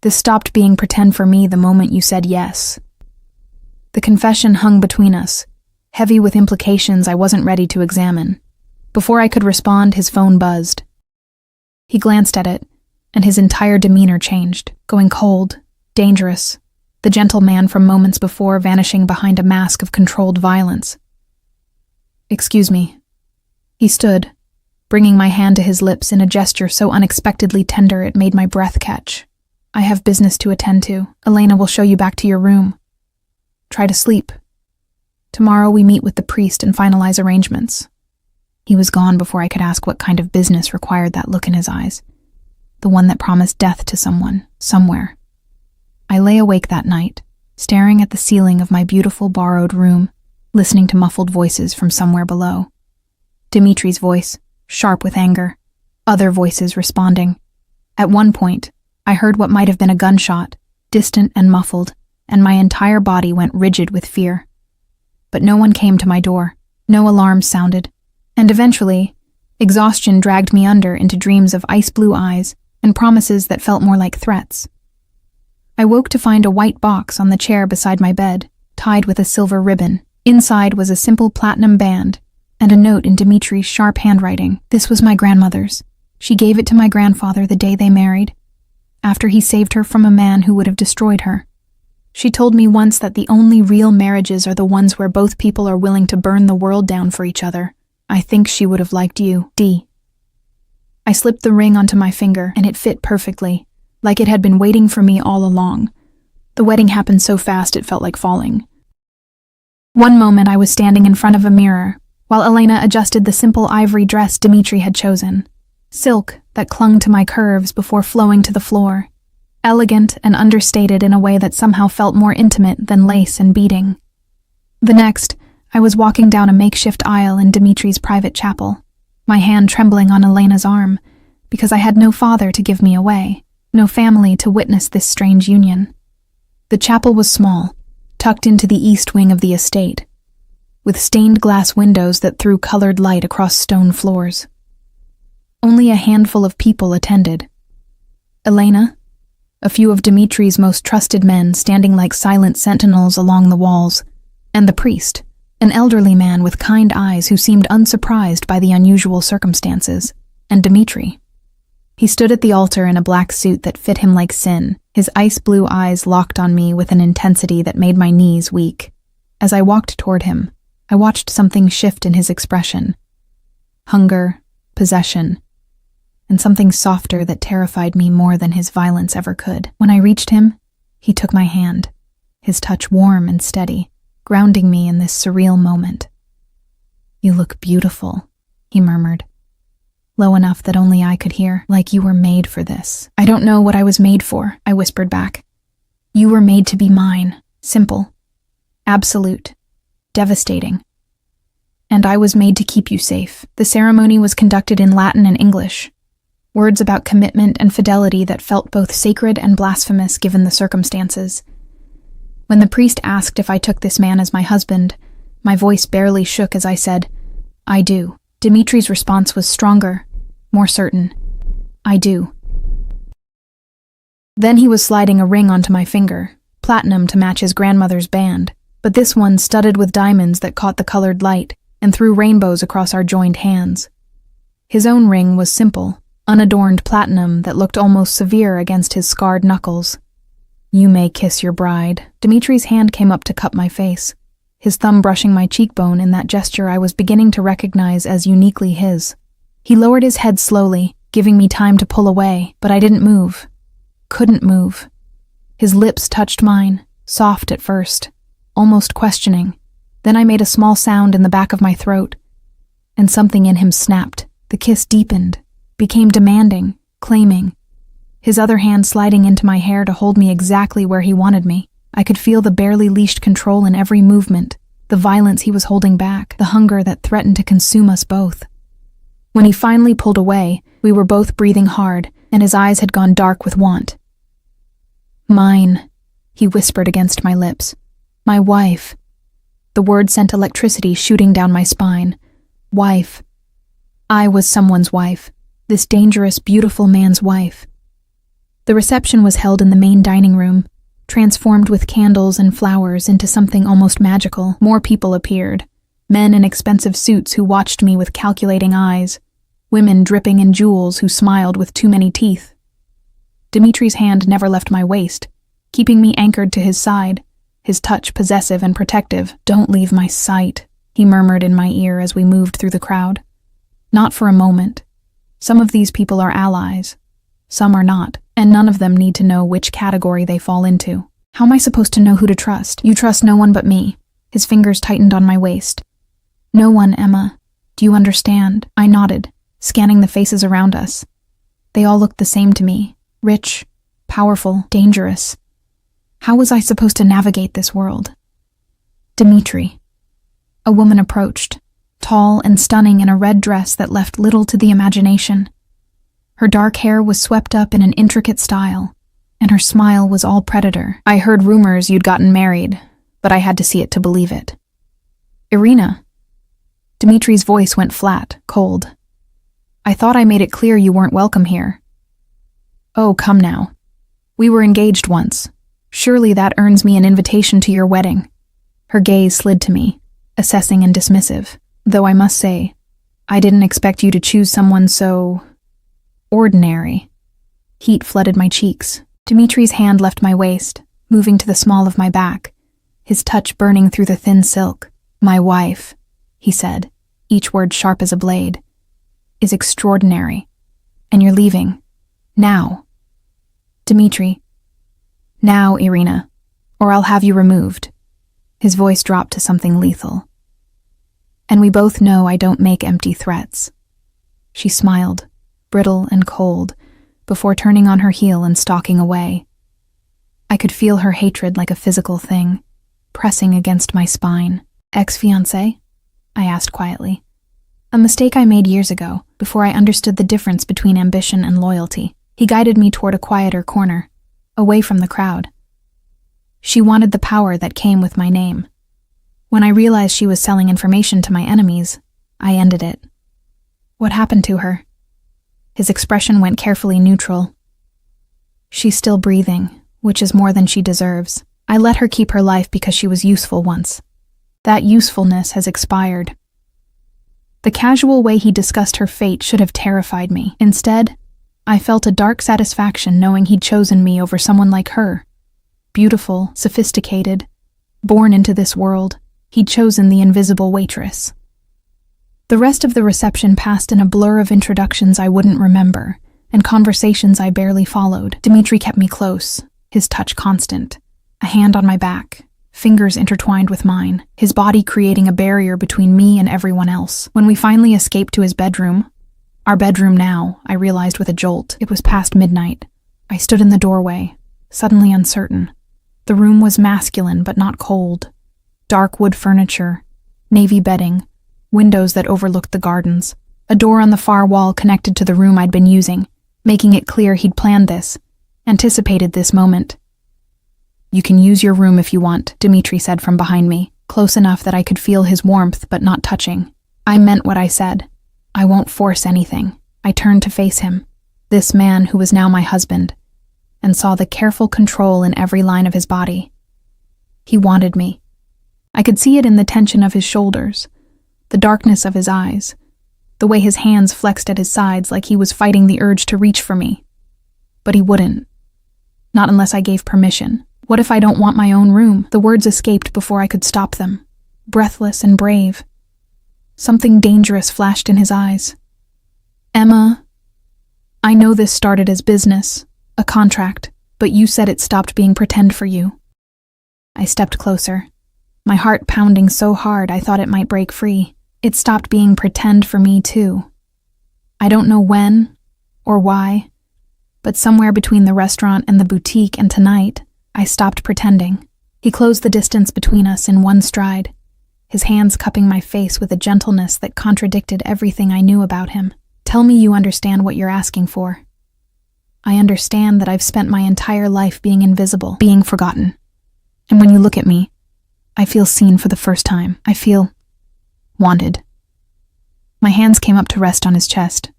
this stopped being pretend for me the moment you said yes." The confession hung between us, heavy with implications I wasn't ready to examine. Before I could respond, his phone buzzed. He glanced at it, and his entire demeanor changed, going cold, dangerous, the gentle man from moments before vanishing behind a mask of controlled violence. "Excuse me." He stood, bringing my hand to his lips in a gesture so unexpectedly tender it made my breath catch. "I have business to attend to. Elena will show you back to your room. Try to sleep. Tomorrow we meet with the priest and finalize arrangements." He was gone before I could ask what kind of business required that look in his eyes. The one that promised death to someone, somewhere. I lay awake that night, staring at the ceiling of my beautiful borrowed room, listening to muffled voices from somewhere below. Dimitri's voice, sharp with anger. Other voices responding. At one point, I heard what might have been a gunshot, distant and muffled, and my entire body went rigid with fear. But no one came to my door, no alarms sounded, and eventually, exhaustion dragged me under into dreams of ice-blue eyes and promises that felt more like threats. I woke to find a white box on the chair beside my bed, tied with a silver ribbon. Inside was a simple platinum band, and a note in Dimitri's sharp handwriting. This was my grandmother's. She gave it to my grandfather the day they married, after he saved her from a man who would have destroyed her. She told me once that the only real marriages are the ones where both people are willing to burn the world down for each other. I think she would have liked you, D. I slipped the ring onto my finger, and it fit perfectly, like it had been waiting for me all along. The wedding happened so fast it felt like falling. One moment I was standing in front of a mirror, while Elena adjusted the simple ivory dress Dimitri had chosen. Silk that clung to my curves before flowing to the floor. Elegant and understated in a way that somehow felt more intimate than lace and beading. The next, I was walking down a makeshift aisle in Dimitri's private chapel, my hand trembling on Elena's arm, because I had no father to give me away, no family to witness this strange union. The chapel was small, tucked into the east wing of the estate, with stained glass windows that threw colored light across stone floors. Only a handful of people attended. Elena, a few of Dimitri's most trusted men standing like silent sentinels along the walls, and the priest, an elderly man with kind eyes who seemed unsurprised by the unusual circumstances, and Dimitri. He stood at the altar in a black suit that fit him like sin, his ice-blue eyes locked on me with an intensity that made my knees weak. As I walked toward him, I watched something shift in his expression. Hunger, possession, and something softer that terrified me more than his violence ever could. When I reached him, he took my hand, his touch warm and steady, grounding me in this surreal moment. "You look beautiful," he murmured, low enough that only I could hear, "like you were made for this." "I don't know what I was made for," I whispered back. "You were made to be mine, simple, absolute, devastating. And I was made to keep you safe." The ceremony was conducted in Latin and English, words about commitment and fidelity that felt both sacred and blasphemous given the circumstances. When the priest asked if I took this man as my husband, my voice barely shook as I said, "I do." Dimitri's response was stronger, more certain. I do. Then he was sliding a ring onto my finger, platinum to match his grandmother's band, but this one studded with diamonds that caught the colored light and threw rainbows across our joined hands. His own ring was simple, unadorned platinum that looked almost severe against his scarred knuckles. You may kiss your bride. Dimitri's hand came up to cup my face, his thumb brushing my cheekbone in that gesture I was beginning to recognize as uniquely his. He lowered his head slowly, giving me time to pull away, but I didn't move. Couldn't move. His lips touched mine, soft at first, almost questioning. Then I made a small sound in the back of my throat, and something in him snapped. The kiss deepened, became demanding, claiming. His other hand sliding into my hair to hold me exactly where he wanted me. I could feel the barely leashed control in every movement, the violence he was holding back, the hunger that threatened to consume us both. When he finally pulled away, we were both breathing hard, and his eyes had gone dark with want. Mine, he whispered against my lips. My wife. The word sent electricity shooting down my spine. Wife. I was someone's wife, this dangerous, beautiful man's wife. The reception was held in the main dining room, transformed with candles and flowers into something almost magical. More people appeared, men in expensive suits who watched me with calculating eyes, women dripping in jewels who smiled with too many teeth. Dimitri's hand never left my waist, keeping me anchored to his side, his touch possessive and protective. Don't leave my sight, he murmured in my ear as we moved through the crowd. Not for a moment. Some of these people are allies. Some are not, and none of them need to know which category they fall into. How am I supposed to know who to trust? You trust no one but me. His fingers tightened on my waist. No one, Emma. Do you understand? I nodded, scanning the faces around us. They all looked the same to me. Rich, powerful, dangerous. How was I supposed to navigate this world? Dimitri. A woman approached, tall and stunning in a red dress that left little to the imagination. Her dark hair was swept up in an intricate style, and her smile was all predator. I heard rumors you'd gotten married, but I had to see it to believe it. Irina. Dimitri's voice went flat, cold. I thought I made it clear you weren't welcome here. Oh, come now. We were engaged once. Surely that earns me an invitation to your wedding. Her gaze slid to me, assessing and dismissive, though I must say, I didn't expect you to choose someone so ordinary. Heat flooded my cheeks. Dimitri's hand left my waist, moving to the small of my back, his touch burning through the thin silk. My wife, he said, each word sharp as a blade, is extraordinary. And you're leaving. Now. Dimitri. Now, Irina, or I'll have you removed. His voice dropped to something lethal. And we both know I don't make empty threats. She smiled, brittle and cold, before turning on her heel and stalking away. I could feel her hatred like a physical thing, pressing against my spine. Ex-fiancé? I asked quietly. A mistake I made years ago, before I understood the difference between ambition and loyalty. He guided me toward a quieter corner, away from the crowd. She wanted the power that came with my name. When I realized she was selling information to my enemies, I ended it. What happened to her? His expression went carefully neutral. She's still breathing, which is more than she deserves. I let her keep her life because she was useful once. That usefulness has expired. The casual way he discussed her fate should have terrified me. Instead, I felt a dark satisfaction knowing he'd chosen me over someone like her. Beautiful, sophisticated, born into this world, he'd chosen the invisible waitress. The rest of the reception passed in a blur of introductions I wouldn't remember, and conversations I barely followed. Dimitri kept me close, his touch constant, a hand on my back, fingers intertwined with mine, his body creating a barrier between me and everyone else. When we finally escaped to his bedroom, our bedroom now, I realized with a jolt. It was past midnight. I stood in the doorway, suddenly uncertain. The room was masculine but not cold. Dark wood furniture, navy bedding, windows that overlooked the gardens. A door on the far wall connected to the room I'd been using, making it clear he'd planned this, anticipated this moment. You can use your room if you want, Dimitri said from behind me, close enough that I could feel his warmth but not touching. I meant what I said. I won't force anything. I turned to face him. This man who was now my husband, and saw the careful control in every line of his body. He wanted me. I could see it in the tension of his shoulders, the darkness of his eyes, the way his hands flexed at his sides like he was fighting the urge to reach for me. But he wouldn't. Not unless I gave permission. What if I don't want my own room? The words escaped before I could stop them, breathless and brave. Something dangerous flashed in his eyes. Emma, I know this started as business, a contract, but you said it stopped being pretend for you. I stepped closer, my heart pounding so hard I thought it might break free. It stopped being pretend for me, too. I don't know when or why, but somewhere between the restaurant and the boutique and tonight, I stopped pretending. He closed the distance between us in one stride, his hands cupping my face with a gentleness that contradicted everything I knew about him. Tell me you understand what you're asking for. I understand that I've spent my entire life being invisible, being forgotten. And when you look at me, I feel seen for the first time. I feel wanted. My hands came up to rest on his chest,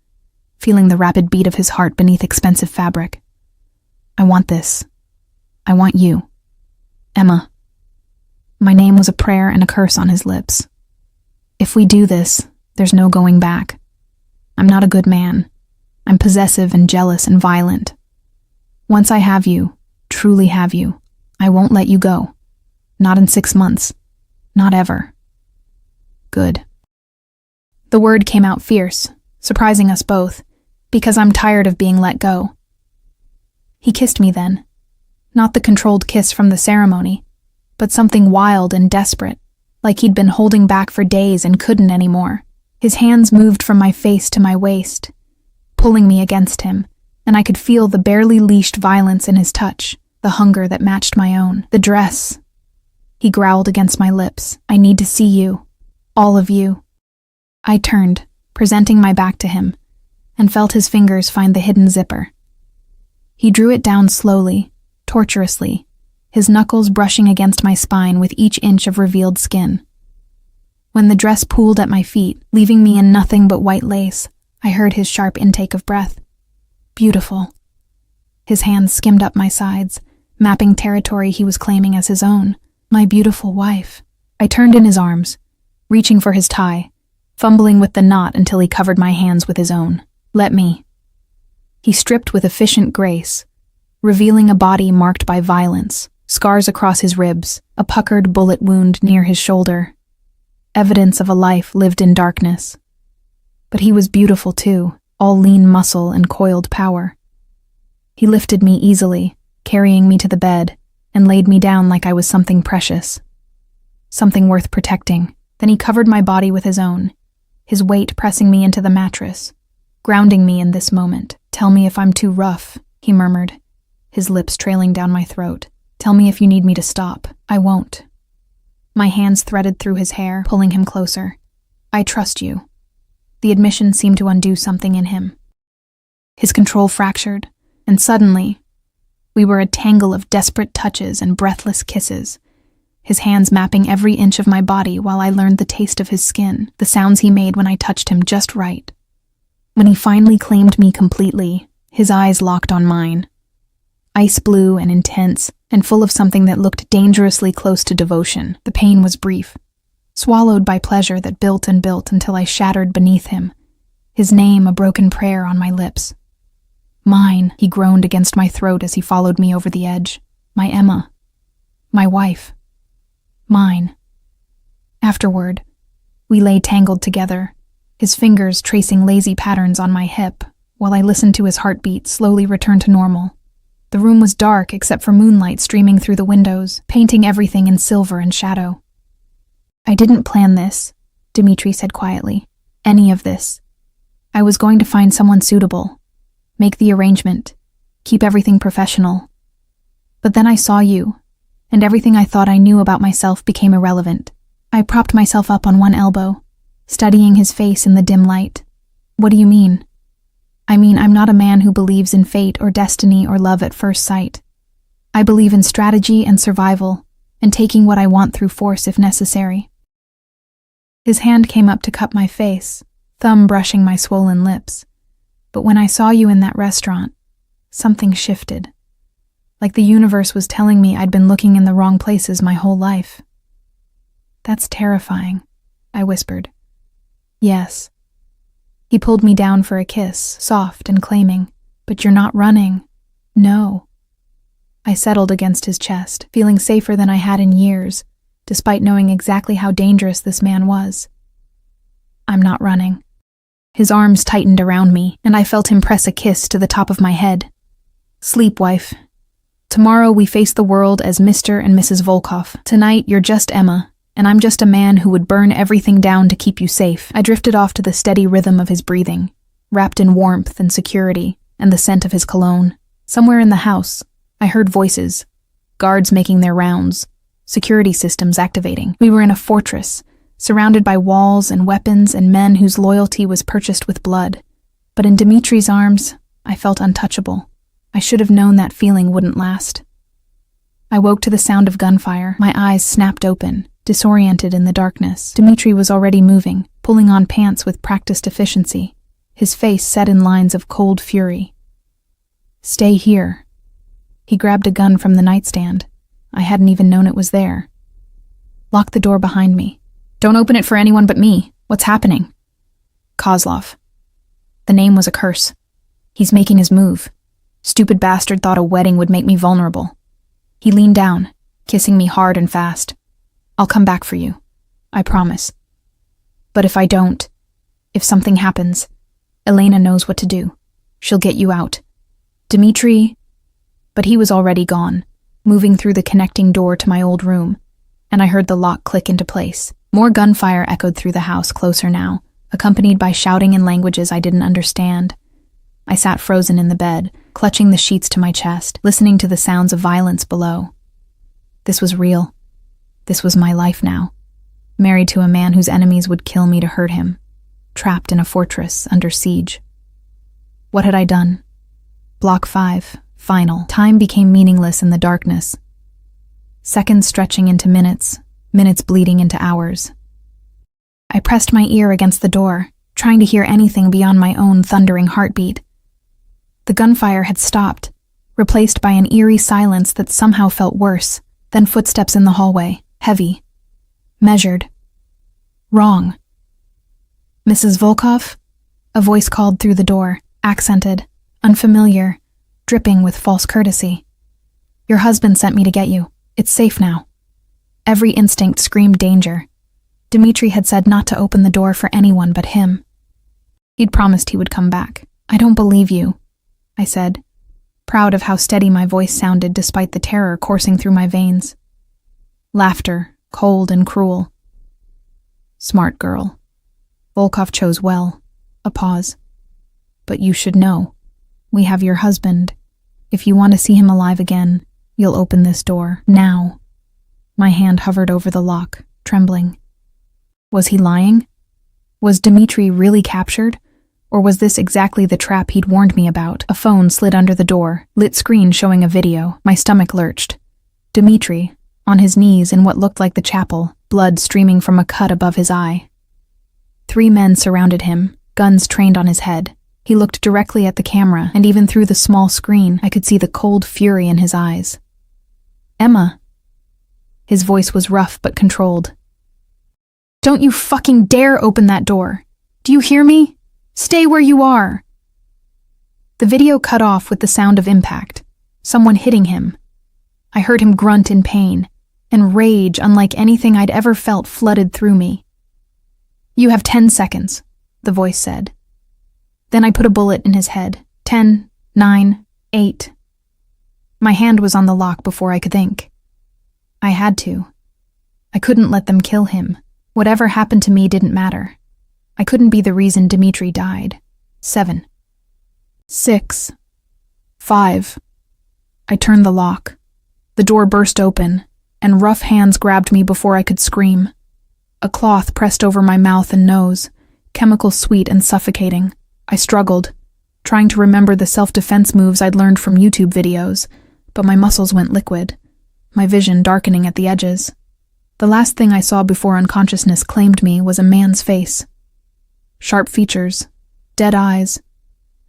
feeling the rapid beat of his heart beneath expensive fabric. I want this. I want you. Emma. My name was a prayer and a curse on his lips. If we do this, there's no going back. I'm not a good man. I'm possessive and jealous and violent. Once I have you, truly have you, I won't let you go. Not in 6 months. Not ever. Good. The word came out fierce, surprising us both, because I'm tired of being let go. He kissed me then. Not the controlled kiss from the ceremony, but something wild and desperate, like he'd been holding back for days and couldn't anymore. His hands moved from my face to my waist, pulling me against him, and I could feel the barely leashed violence in his touch, the hunger that matched my own. The dress. He growled against my lips. I need to see you. All of you. I turned, presenting my back to him, and felt his fingers find the hidden zipper. He drew it down slowly, tortuously, his knuckles brushing against my spine with each inch of revealed skin. When the dress pooled at my feet, leaving me in nothing but white lace, I heard his sharp intake of breath. Beautiful. His hands skimmed up my sides, mapping territory he was claiming as his own. My beautiful wife. I turned in his arms, reaching for his tie, fumbling with the knot until he covered my hands with his own. Let me. He stripped with efficient grace, revealing a body marked by violence, scars across his ribs, a puckered bullet wound near his shoulder, evidence of a life lived in darkness. But he was beautiful too, all lean muscle and coiled power. He lifted me easily, carrying me to the bed, and laid me down like I was something precious, something worth protecting. Then he covered my body with his own, his weight pressing me into the mattress, grounding me in this moment. Tell me if I'm too rough, he murmured, his lips trailing down my throat. Tell me if you need me to stop. I won't. My hands threaded through his hair, pulling him closer. I trust you. The admission seemed to undo something in him. His control fractured, and suddenly, we were a tangle of desperate touches and breathless kisses, his hands mapping every inch of my body while I learned the taste of his skin, the sounds he made when I touched him just right. When he finally claimed me completely, his eyes locked on mine. Ice blue and intense, and full of something that looked dangerously close to devotion. The pain was brief, swallowed by pleasure that built and built until I shattered beneath him, his name a broken prayer on my lips. Mine, he groaned against my throat as he followed me over the edge. My Emma. My wife. Mine. Afterward, we lay tangled together, his fingers tracing lazy patterns on my hip, while I listened to his heartbeat slowly return to normal. The room was dark except for moonlight streaming through the windows, painting everything in silver and shadow. I didn't plan this, Dimitri said quietly. Any of this. I was going to find someone suitable, make the arrangement, keep everything professional. But then I saw you, and everything I thought I knew about myself became irrelevant. I propped myself up on one elbow, studying his face in the dim light. What do you mean? I mean, I'm not a man who believes in fate or destiny or love at first sight. I believe in strategy and survival, and taking what I want through force if necessary. His hand came up to cup my face, thumb brushing my swollen lips. But when I saw you in that restaurant, something shifted. Like the universe was telling me I'd been looking in the wrong places my whole life. That's terrifying, I whispered. Yes. He pulled me down for a kiss, soft and claiming. But you're not running. No. I settled against his chest, feeling safer than I had in years, despite knowing exactly how dangerous this man was. I'm not running. His arms tightened around me, and I felt him press a kiss to the top of my head. Sleep, wife. Tomorrow we face the world as Mr. and Mrs. Volkov. Tonight you're just Emma, and I'm just a man who would burn everything down to keep you safe. I drifted off to the steady rhythm of his breathing, wrapped in warmth and security, and the scent of his cologne. Somewhere in the house, I heard voices, guards making their rounds, security systems activating. We were in a fortress, surrounded by walls and weapons and men whose loyalty was purchased with blood. But in Dimitri's arms, I felt untouchable. I should have known that feeling wouldn't last. I woke to the sound of gunfire. My eyes snapped open, disoriented in the darkness. Dimitri was already moving, pulling on pants with practiced efficiency, his face set in lines of cold fury. Stay here. He grabbed a gun from the nightstand. I hadn't even known it was there. Lock the door behind me. Don't open it for anyone but me. What's happening? Kozlov. The name was a curse. He's making his move. Stupid bastard thought a wedding would make me vulnerable. He leaned down, kissing me hard and fast. I'll come back for you. I promise. But if I don't, if something happens, Elena knows what to do. She'll get you out. Dimitri... But he was already gone, moving through the connecting door to my old room, and I heard the lock click into place. More gunfire echoed through the house, closer now, accompanied by shouting in languages I didn't understand. I sat frozen in the bed, clutching the sheets to my chest, listening to the sounds of violence below. This was real. This was my life now. Married to a man whose enemies would kill me to hurt him. Trapped in a fortress, under siege. What had I done? Block 5. Final. Time became meaningless in the darkness. Seconds stretching into minutes, minutes bleeding into hours. I pressed my ear against the door, trying to hear anything beyond my own thundering heartbeat. The gunfire had stopped, replaced by an eerie silence that somehow felt worse, then footsteps in the hallway, heavy, measured, wrong. Mrs. Volkov? A voice called through the door, accented, unfamiliar, dripping with false courtesy. Your husband sent me to get you. It's safe now. Every instinct screamed danger. Dimitri had said not to open the door for anyone but him. He'd promised he would come back. I don't believe you, I said, proud of how steady my voice sounded despite the terror coursing through my veins. Laughter, cold and cruel. Smart girl. Volkov chose well. A pause. But you should know. We have your husband. If you want to see him alive again, you'll open this door, now. My hand hovered over the lock, trembling. Was he lying? Was Dimitri really captured? Or was this exactly the trap he'd warned me about? A phone slid under the door, lit screen showing a video. My stomach lurched. Dimitri, on his knees in what looked like the chapel, blood streaming from a cut above his eye. 3 men surrounded him, guns trained on his head. He looked directly at the camera, and even through the small screen, I could see the cold fury in his eyes. Emma. His voice was rough but controlled. Don't you fucking dare open that door. Do you hear me? Stay where you are. The video cut off with the sound of impact. Someone hitting him. I heard him grunt in pain, and rage unlike anything I'd ever felt flooded through me. You have 10 seconds, the voice said. Then I put a bullet in his head. 10, 9, 8. My hand was on the lock before I could think. I had to. I couldn't let them kill him. Whatever happened to me didn't matter. I couldn't be the reason Dimitri died. 7. 6. 5. I turned the lock. The door burst open, and rough hands grabbed me before I could scream. A cloth pressed over my mouth and nose, chemical sweet and suffocating. I struggled, trying to remember the self-defense moves I'd learned from YouTube videos, but my muscles went liquid, my vision darkening at the edges. The last thing I saw before unconsciousness claimed me was a man's face. Sharp features, dead eyes,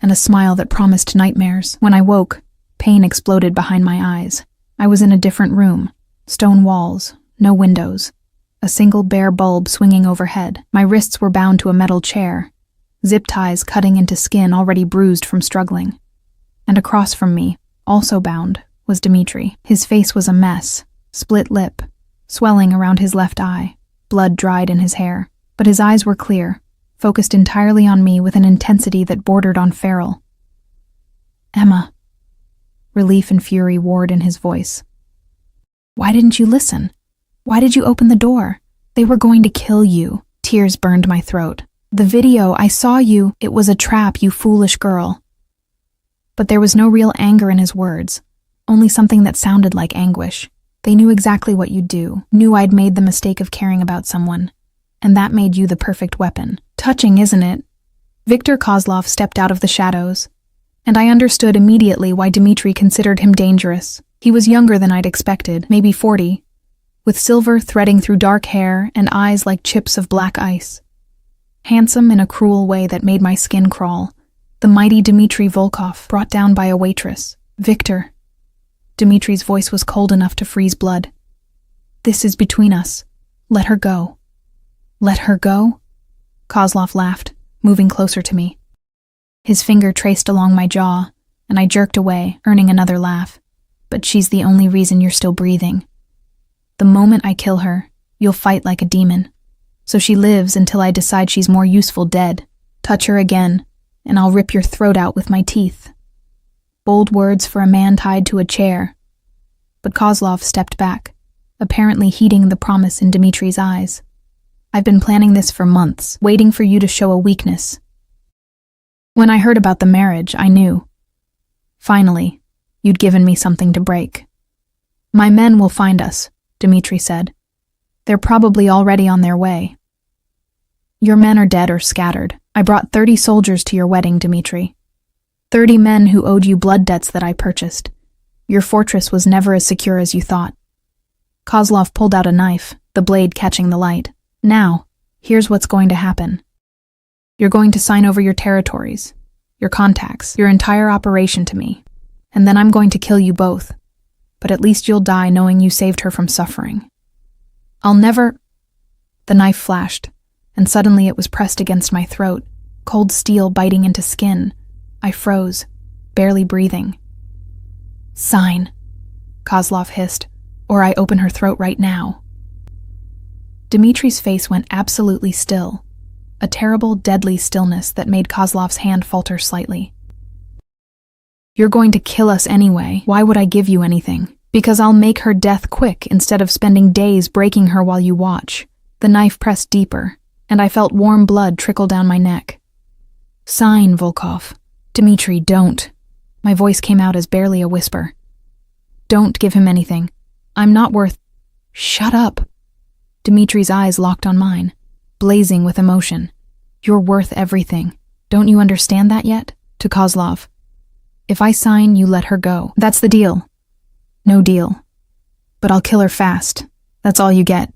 and a smile that promised nightmares. When I woke, pain exploded behind my eyes. I was in a different room. Stone walls, no windows. A single bare bulb swinging overhead. My wrists were bound to a metal chair, zip ties cutting into skin already bruised from struggling. And across from me, also bound, was Dimitri. His face was a mess, split lip, swelling around his left eye, blood dried in his hair. But his eyes were clear, focused entirely on me with an intensity that bordered on feral. "Emma." Relief and fury warred in his voice. "Why didn't you listen? Why did you open the door? They were going to kill you." Tears burned my throat. "The video, I saw you. It was a trap, you foolish girl." But there was no real anger in his words, only something that sounded like anguish. They knew exactly what you'd do, knew I'd made the mistake of caring about someone, and that made you the perfect weapon. Touching, isn't it? Viktor Kozlov stepped out of the shadows, and I understood immediately why Dimitri considered him dangerous. He was younger than I'd expected, maybe 40, with silver threading through dark hair and eyes like chips of black ice. Handsome in a cruel way that made my skin crawl. The mighty Dmitry Volkov, brought down by a waitress. "Victor." Dimitri's voice was cold enough to freeze blood. "This is between us. Let her go." "Let her go?" Kozlov laughed, moving closer to me. His finger traced along my jaw, and I jerked away, earning another laugh. "But she's the only reason you're still breathing. The moment I kill her, you'll fight like a demon. So she lives until I decide she's more useful dead. Touch her again, and I'll rip your throat out with my teeth." Bold words for a man tied to a chair. But Kozlov stepped back, apparently heeding the promise in Dimitri's eyes. "I've been planning this for months, waiting for you to show a weakness." When I heard about the marriage, I knew. Finally, you'd given me something to break. "My men will find us," Dimitri said. "They're probably already on their way." "Your men are dead or scattered. I brought 30 soldiers to your wedding, Dimitri. 30 men who owed you blood debts that I purchased. Your fortress was never as secure as you thought." Kozlov pulled out a knife, the blade catching the light. "Now, here's what's going to happen. You're going to sign over your territories, your contacts, your entire operation to me, and then I'm going to kill you both. But at least you'll die knowing you saved her from suffering. I'll never—" The knife flashed, and suddenly it was pressed against my throat, cold steel biting into skin. I froze, barely breathing. "Sign," Kozlov hissed, "or I open her throat right now." Dimitri's face went absolutely still, a terrible, deadly stillness that made Kozlov's hand falter slightly. "You're going to kill us anyway. Why would I give you anything? Because I'll make her death quick instead of spending days breaking her while you watch." The knife pressed deeper, and I felt warm blood trickle down my neck. "Sign, Volkov." "Dimitri, don't." My voice came out as barely a whisper. "Don't give him anything. I'm not worth—" "Shut up." Dimitri's eyes locked on mine, blazing with emotion. "You're worth everything. Don't you understand that yet?" To Kozlov. "If I sign, you let her go. That's the deal." "No deal. But I'll kill her fast. That's all you get."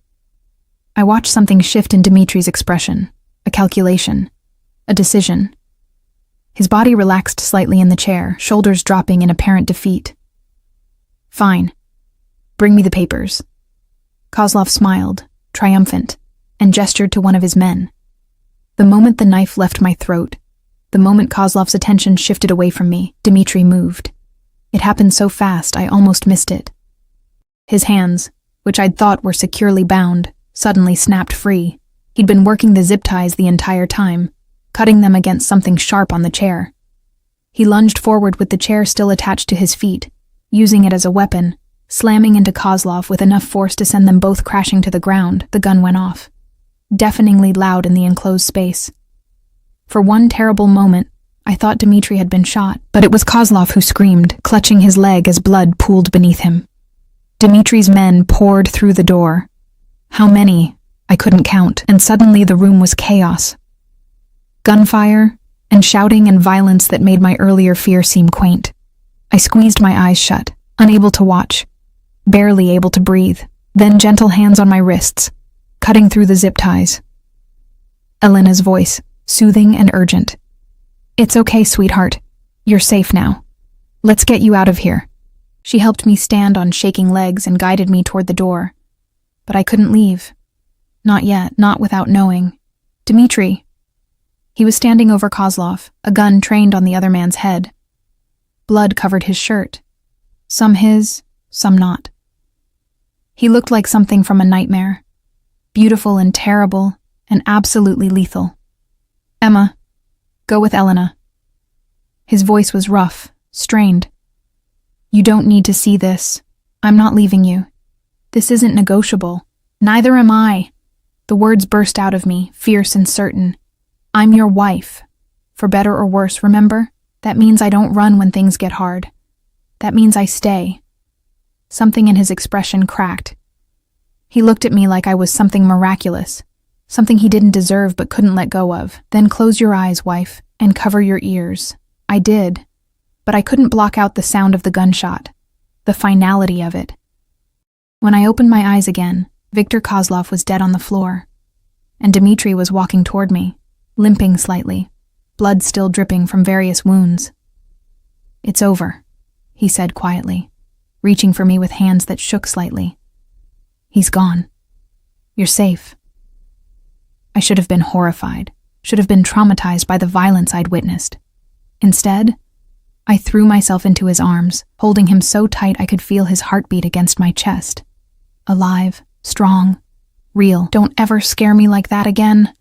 I watched something shift in Dimitri's expression. A calculation. A decision. His body relaxed slightly in the chair, shoulders dropping in apparent defeat. "Fine. Bring me the papers." Kozlov smiled, triumphant, and gestured to one of his men. The moment the knife left my throat, the moment Kozlov's attention shifted away from me, Dimitri moved. It happened so fast I almost missed it. His hands, which I'd thought were securely bound, suddenly snapped free. He'd been working the zip ties the entire time, cutting them against something sharp on the chair. He lunged forward with the chair still attached to his feet, using it as a weapon, slamming into Kozlov with enough force to send them both crashing to the ground. The gun went off, deafeningly loud in the enclosed space. For one terrible moment, I thought Dimitri had been shot, but it was Kozlov who screamed, clutching his leg as blood pooled beneath him. Dimitri's men poured through the door. How many? I couldn't count, and suddenly the room was chaos. Gunfire, and shouting and violence that made my earlier fear seem quaint. I squeezed my eyes shut, unable to watch, barely able to breathe, then gentle hands on my wrists, cutting through the zip ties. Elena's voice, soothing and urgent. It's okay, sweetheart. You're safe now. Let's get you out of here. She helped me stand on shaking legs and guided me toward the door. But I couldn't leave. Not yet, not without knowing. Dmitri. He was standing over Kozlov, a gun trained on the other man's head. Blood covered his shirt. Some his, some not. He looked like something from a nightmare. Beautiful and terrible, and absolutely lethal. Emma, go with Elena. His voice was rough, strained. You don't need to see this. I'm not leaving you. This isn't negotiable. Neither am I. The words burst out of me, fierce and certain. I'm your wife. For better or worse, remember? That means I don't run when things get hard. That means I stay. Something in his expression cracked. He looked at me like I was something miraculous, something he didn't deserve but couldn't let go of. Then close your eyes, wife, and cover your ears. I did, but I couldn't block out the sound of the gunshot, the finality of it. When I opened my eyes again, Viktor Kozlov was dead on the floor, and Dmitri was walking toward me, limping slightly, blood still dripping from various wounds. It's over, he said quietly, reaching for me with hands that shook slightly. He's gone. You're safe. I should have been horrified, should have been traumatized by the violence I'd witnessed. Instead, I threw myself into his arms, holding him so tight I could feel his heartbeat against my chest. Alive, strong, real. Don't ever scare me like that again,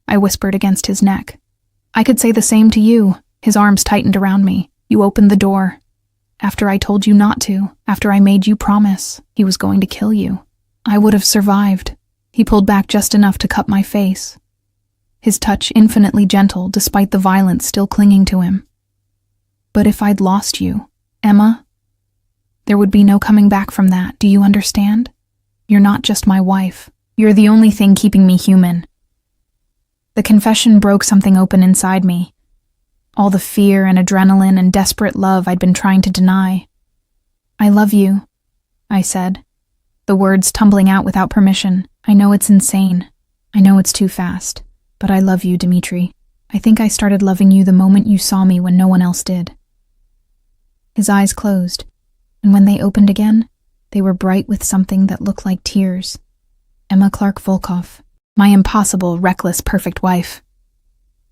I whispered against his neck. I could say the same to you. His arms tightened around me. You opened the door. After I told you not to, after I made you promise he was going to kill you, I would have survived. He pulled back just enough to cup my face. His touch infinitely gentle despite the violence still clinging to him. But if I'd lost you, Emma, there would be no coming back from that. Do you understand? You're not just my wife. You're the only thing keeping me human. The confession broke something open inside me. All the fear and adrenaline and desperate love I'd been trying to deny. I love you, I said, the words tumbling out without permission. I know it's insane. I know it's too fast. But I love you, Dmitri. I think I started loving you the moment you saw me when no one else did. His eyes closed, and when they opened again, they were bright with something that looked like tears. Emma Clark Volkov, my impossible, reckless, perfect wife.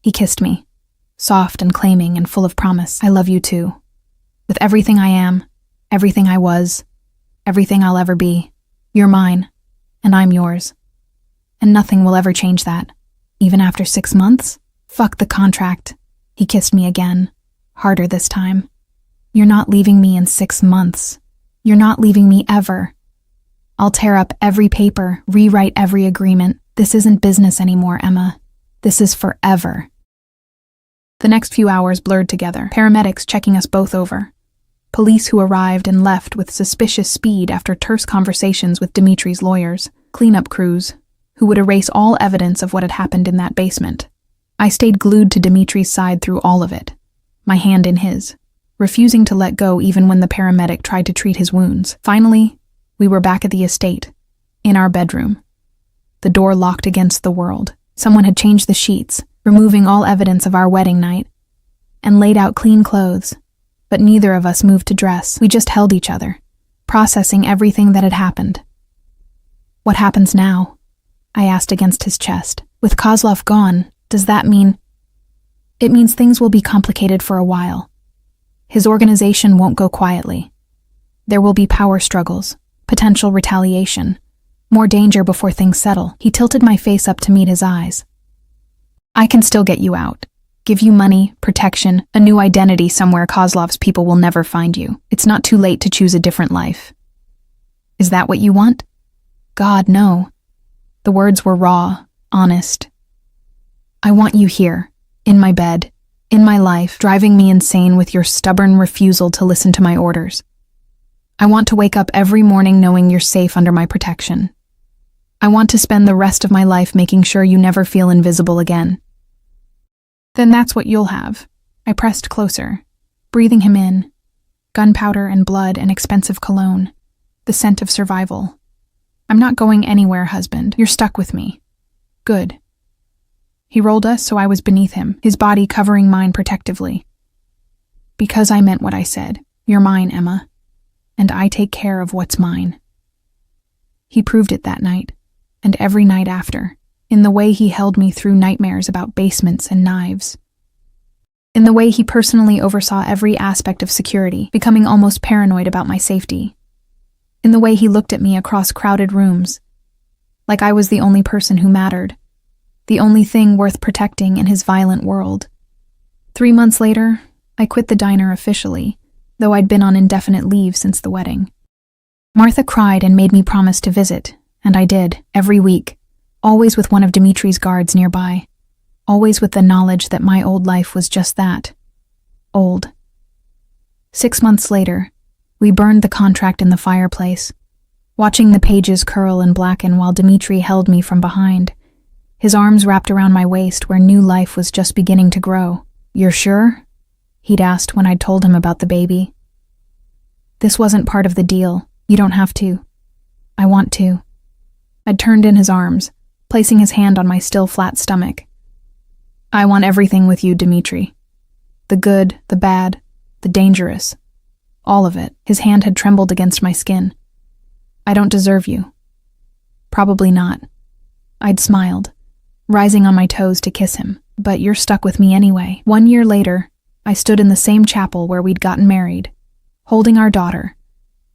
He kissed me, soft and claiming and full of promise. I love you too. With everything I am, everything I was, everything I'll ever be. You're mine, and I'm yours. And nothing will ever change that. Even after 6 months? Fuck the contract. He kissed me again, harder this time. You're not leaving me in 6 months. You're not leaving me ever. I'll tear up every paper, rewrite every agreement. This isn't business anymore, Emma. This is forever. The next few hours blurred together, paramedics checking us both over. Police who arrived and left with suspicious speed after terse conversations with Dmitri's lawyers. Cleanup crews who would erase all evidence of what had happened in that basement. I stayed glued to Dmitri's side through all of it, my hand in his, refusing to let go even when the paramedic tried to treat his wounds. Finally, we were back at the estate, in our bedroom. The door locked against the world. Someone had changed the sheets, removing all evidence of our wedding night, and laid out clean clothes. But neither of us moved to dress. We just held each other, processing everything that had happened. What happens now? I asked against his chest. With Kozlov gone, does that mean? It means things will be complicated for a while. His organization won't go quietly. There will be power struggles, potential retaliation, more danger before things settle. He tilted my face up to meet his eyes. I can still get you out. Give you money, protection, a new identity somewhere Kozlov's people will never find you. It's not too late to choose a different life. Is that what you want? God, no. The words were raw, honest. I want you here, in my bed, in my life, driving me insane with your stubborn refusal to listen to my orders. I want to wake up every morning knowing you're safe under my protection. I want to spend the rest of my life making sure you never feel invisible again. Then that's what you'll have. I pressed closer, breathing him in. Gunpowder and blood and expensive cologne. The scent of survival. I'm not going anywhere, husband. You're stuck with me. Good. He rolled us so I was beneath him, his body covering mine protectively. Because I meant what I said. You're mine, Emma. And I take care of what's mine. He proved it that night, and every night after, in the way he held me through nightmares about basements and knives. In the way he personally oversaw every aspect of security, becoming almost paranoid about my safety. In the way he looked at me across crowded rooms, like I was the only person who mattered, the only thing worth protecting in his violent world. 3 months later, I quit the diner officially, though I'd been on indefinite leave since the wedding. Martha cried and made me promise to visit, and I did, every week, always with one of Dimitri's guards nearby, always with the knowledge that my old life was just that. Old. 6 months later, we burned the contract in the fireplace, watching the pages curl and blacken while Dimitri held me from behind, his arms wrapped around my waist where new life was just beginning to grow. "You're sure?" he'd asked when I'd told him about the baby. "This wasn't part of the deal. You don't have to." "I want to." I'd turned in his arms, placing his hand on my still flat stomach. "I want everything with you, Dimitri. The good, the bad, the dangerous. All of it." His hand had trembled against my skin. "I don't deserve you." "Probably not." I'd smiled, rising on my toes to kiss him. "But you're stuck with me anyway." 1 year later, I stood in the same chapel where we'd gotten married, holding our daughter,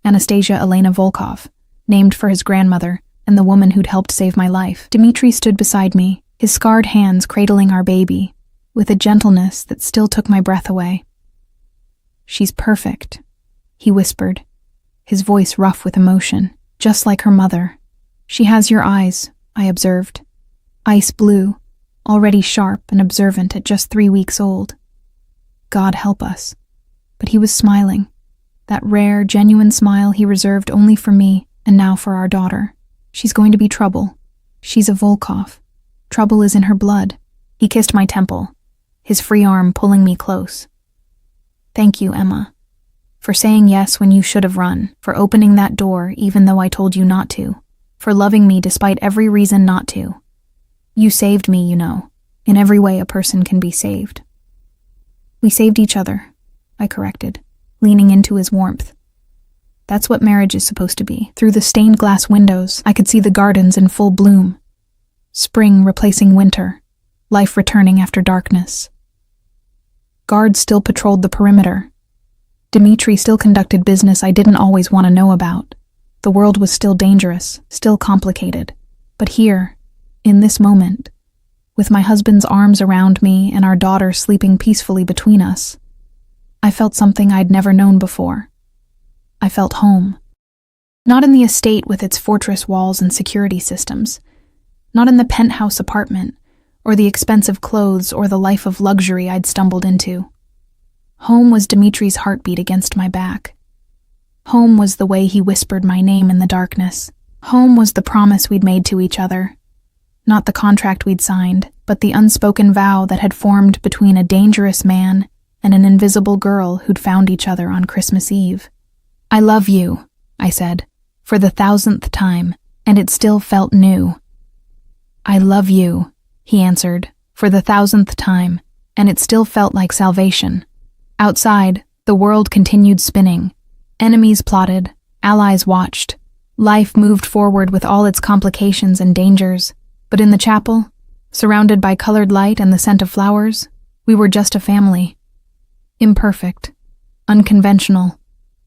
Anastasia Elena Volkov, named for his grandmother and the woman who'd helped save my life. Dimitri stood beside me, his scarred hands cradling our baby, with a gentleness that still took my breath away. "She's perfect," he whispered, his voice rough with emotion, "just like her mother." "She has your eyes," I observed. "Ice blue, already sharp and observant at just 3 weeks old." God help us. But he was smiling, that rare, genuine smile he reserved only for me and now for our daughter. "She's going to be trouble. She's a Volkov. Trouble is in her blood." He kissed my temple, his free arm pulling me close. "Thank you, Emma, for saying yes when you should have run, for opening that door even though I told you not to, for loving me despite every reason not to. You saved me, you know, in every way a person can be saved." "We saved each other," I corrected, leaning into his warmth. "That's what marriage is supposed to be." Through the stained glass windows, I could see the gardens in full bloom. Spring replacing winter, life returning after darkness. Guards still patrolled the perimeter. Dimitri still conducted business I didn't always want to know about. The world was still dangerous, still complicated. But here, in this moment, with my husband's arms around me and our daughter sleeping peacefully between us, I felt something I'd never known before. I felt home. Not in the estate with its fortress walls and security systems, not in the penthouse apartment, or the expensive clothes or the life of luxury I'd stumbled into. Home was Dimitri's heartbeat against my back. Home was the way he whispered my name in the darkness. Home was the promise we'd made to each other. Not the contract we'd signed, but the unspoken vow that had formed between a dangerous man and an invisible girl who'd found each other on Christmas Eve. "I love you," I said, for the 1,000th time, and it still felt new. "I love you," he answered, for the 1,000th time, and it still felt like salvation. Outside, the world continued spinning. Enemies plotted, allies watched. Life moved forward with all its complications and dangers. But in the chapel, surrounded by colored light and the scent of flowers, we were just a family. Imperfect, unconventional,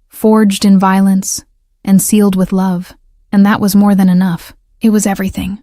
forged in violence, and sealed with love. And that was more than enough. It was everything.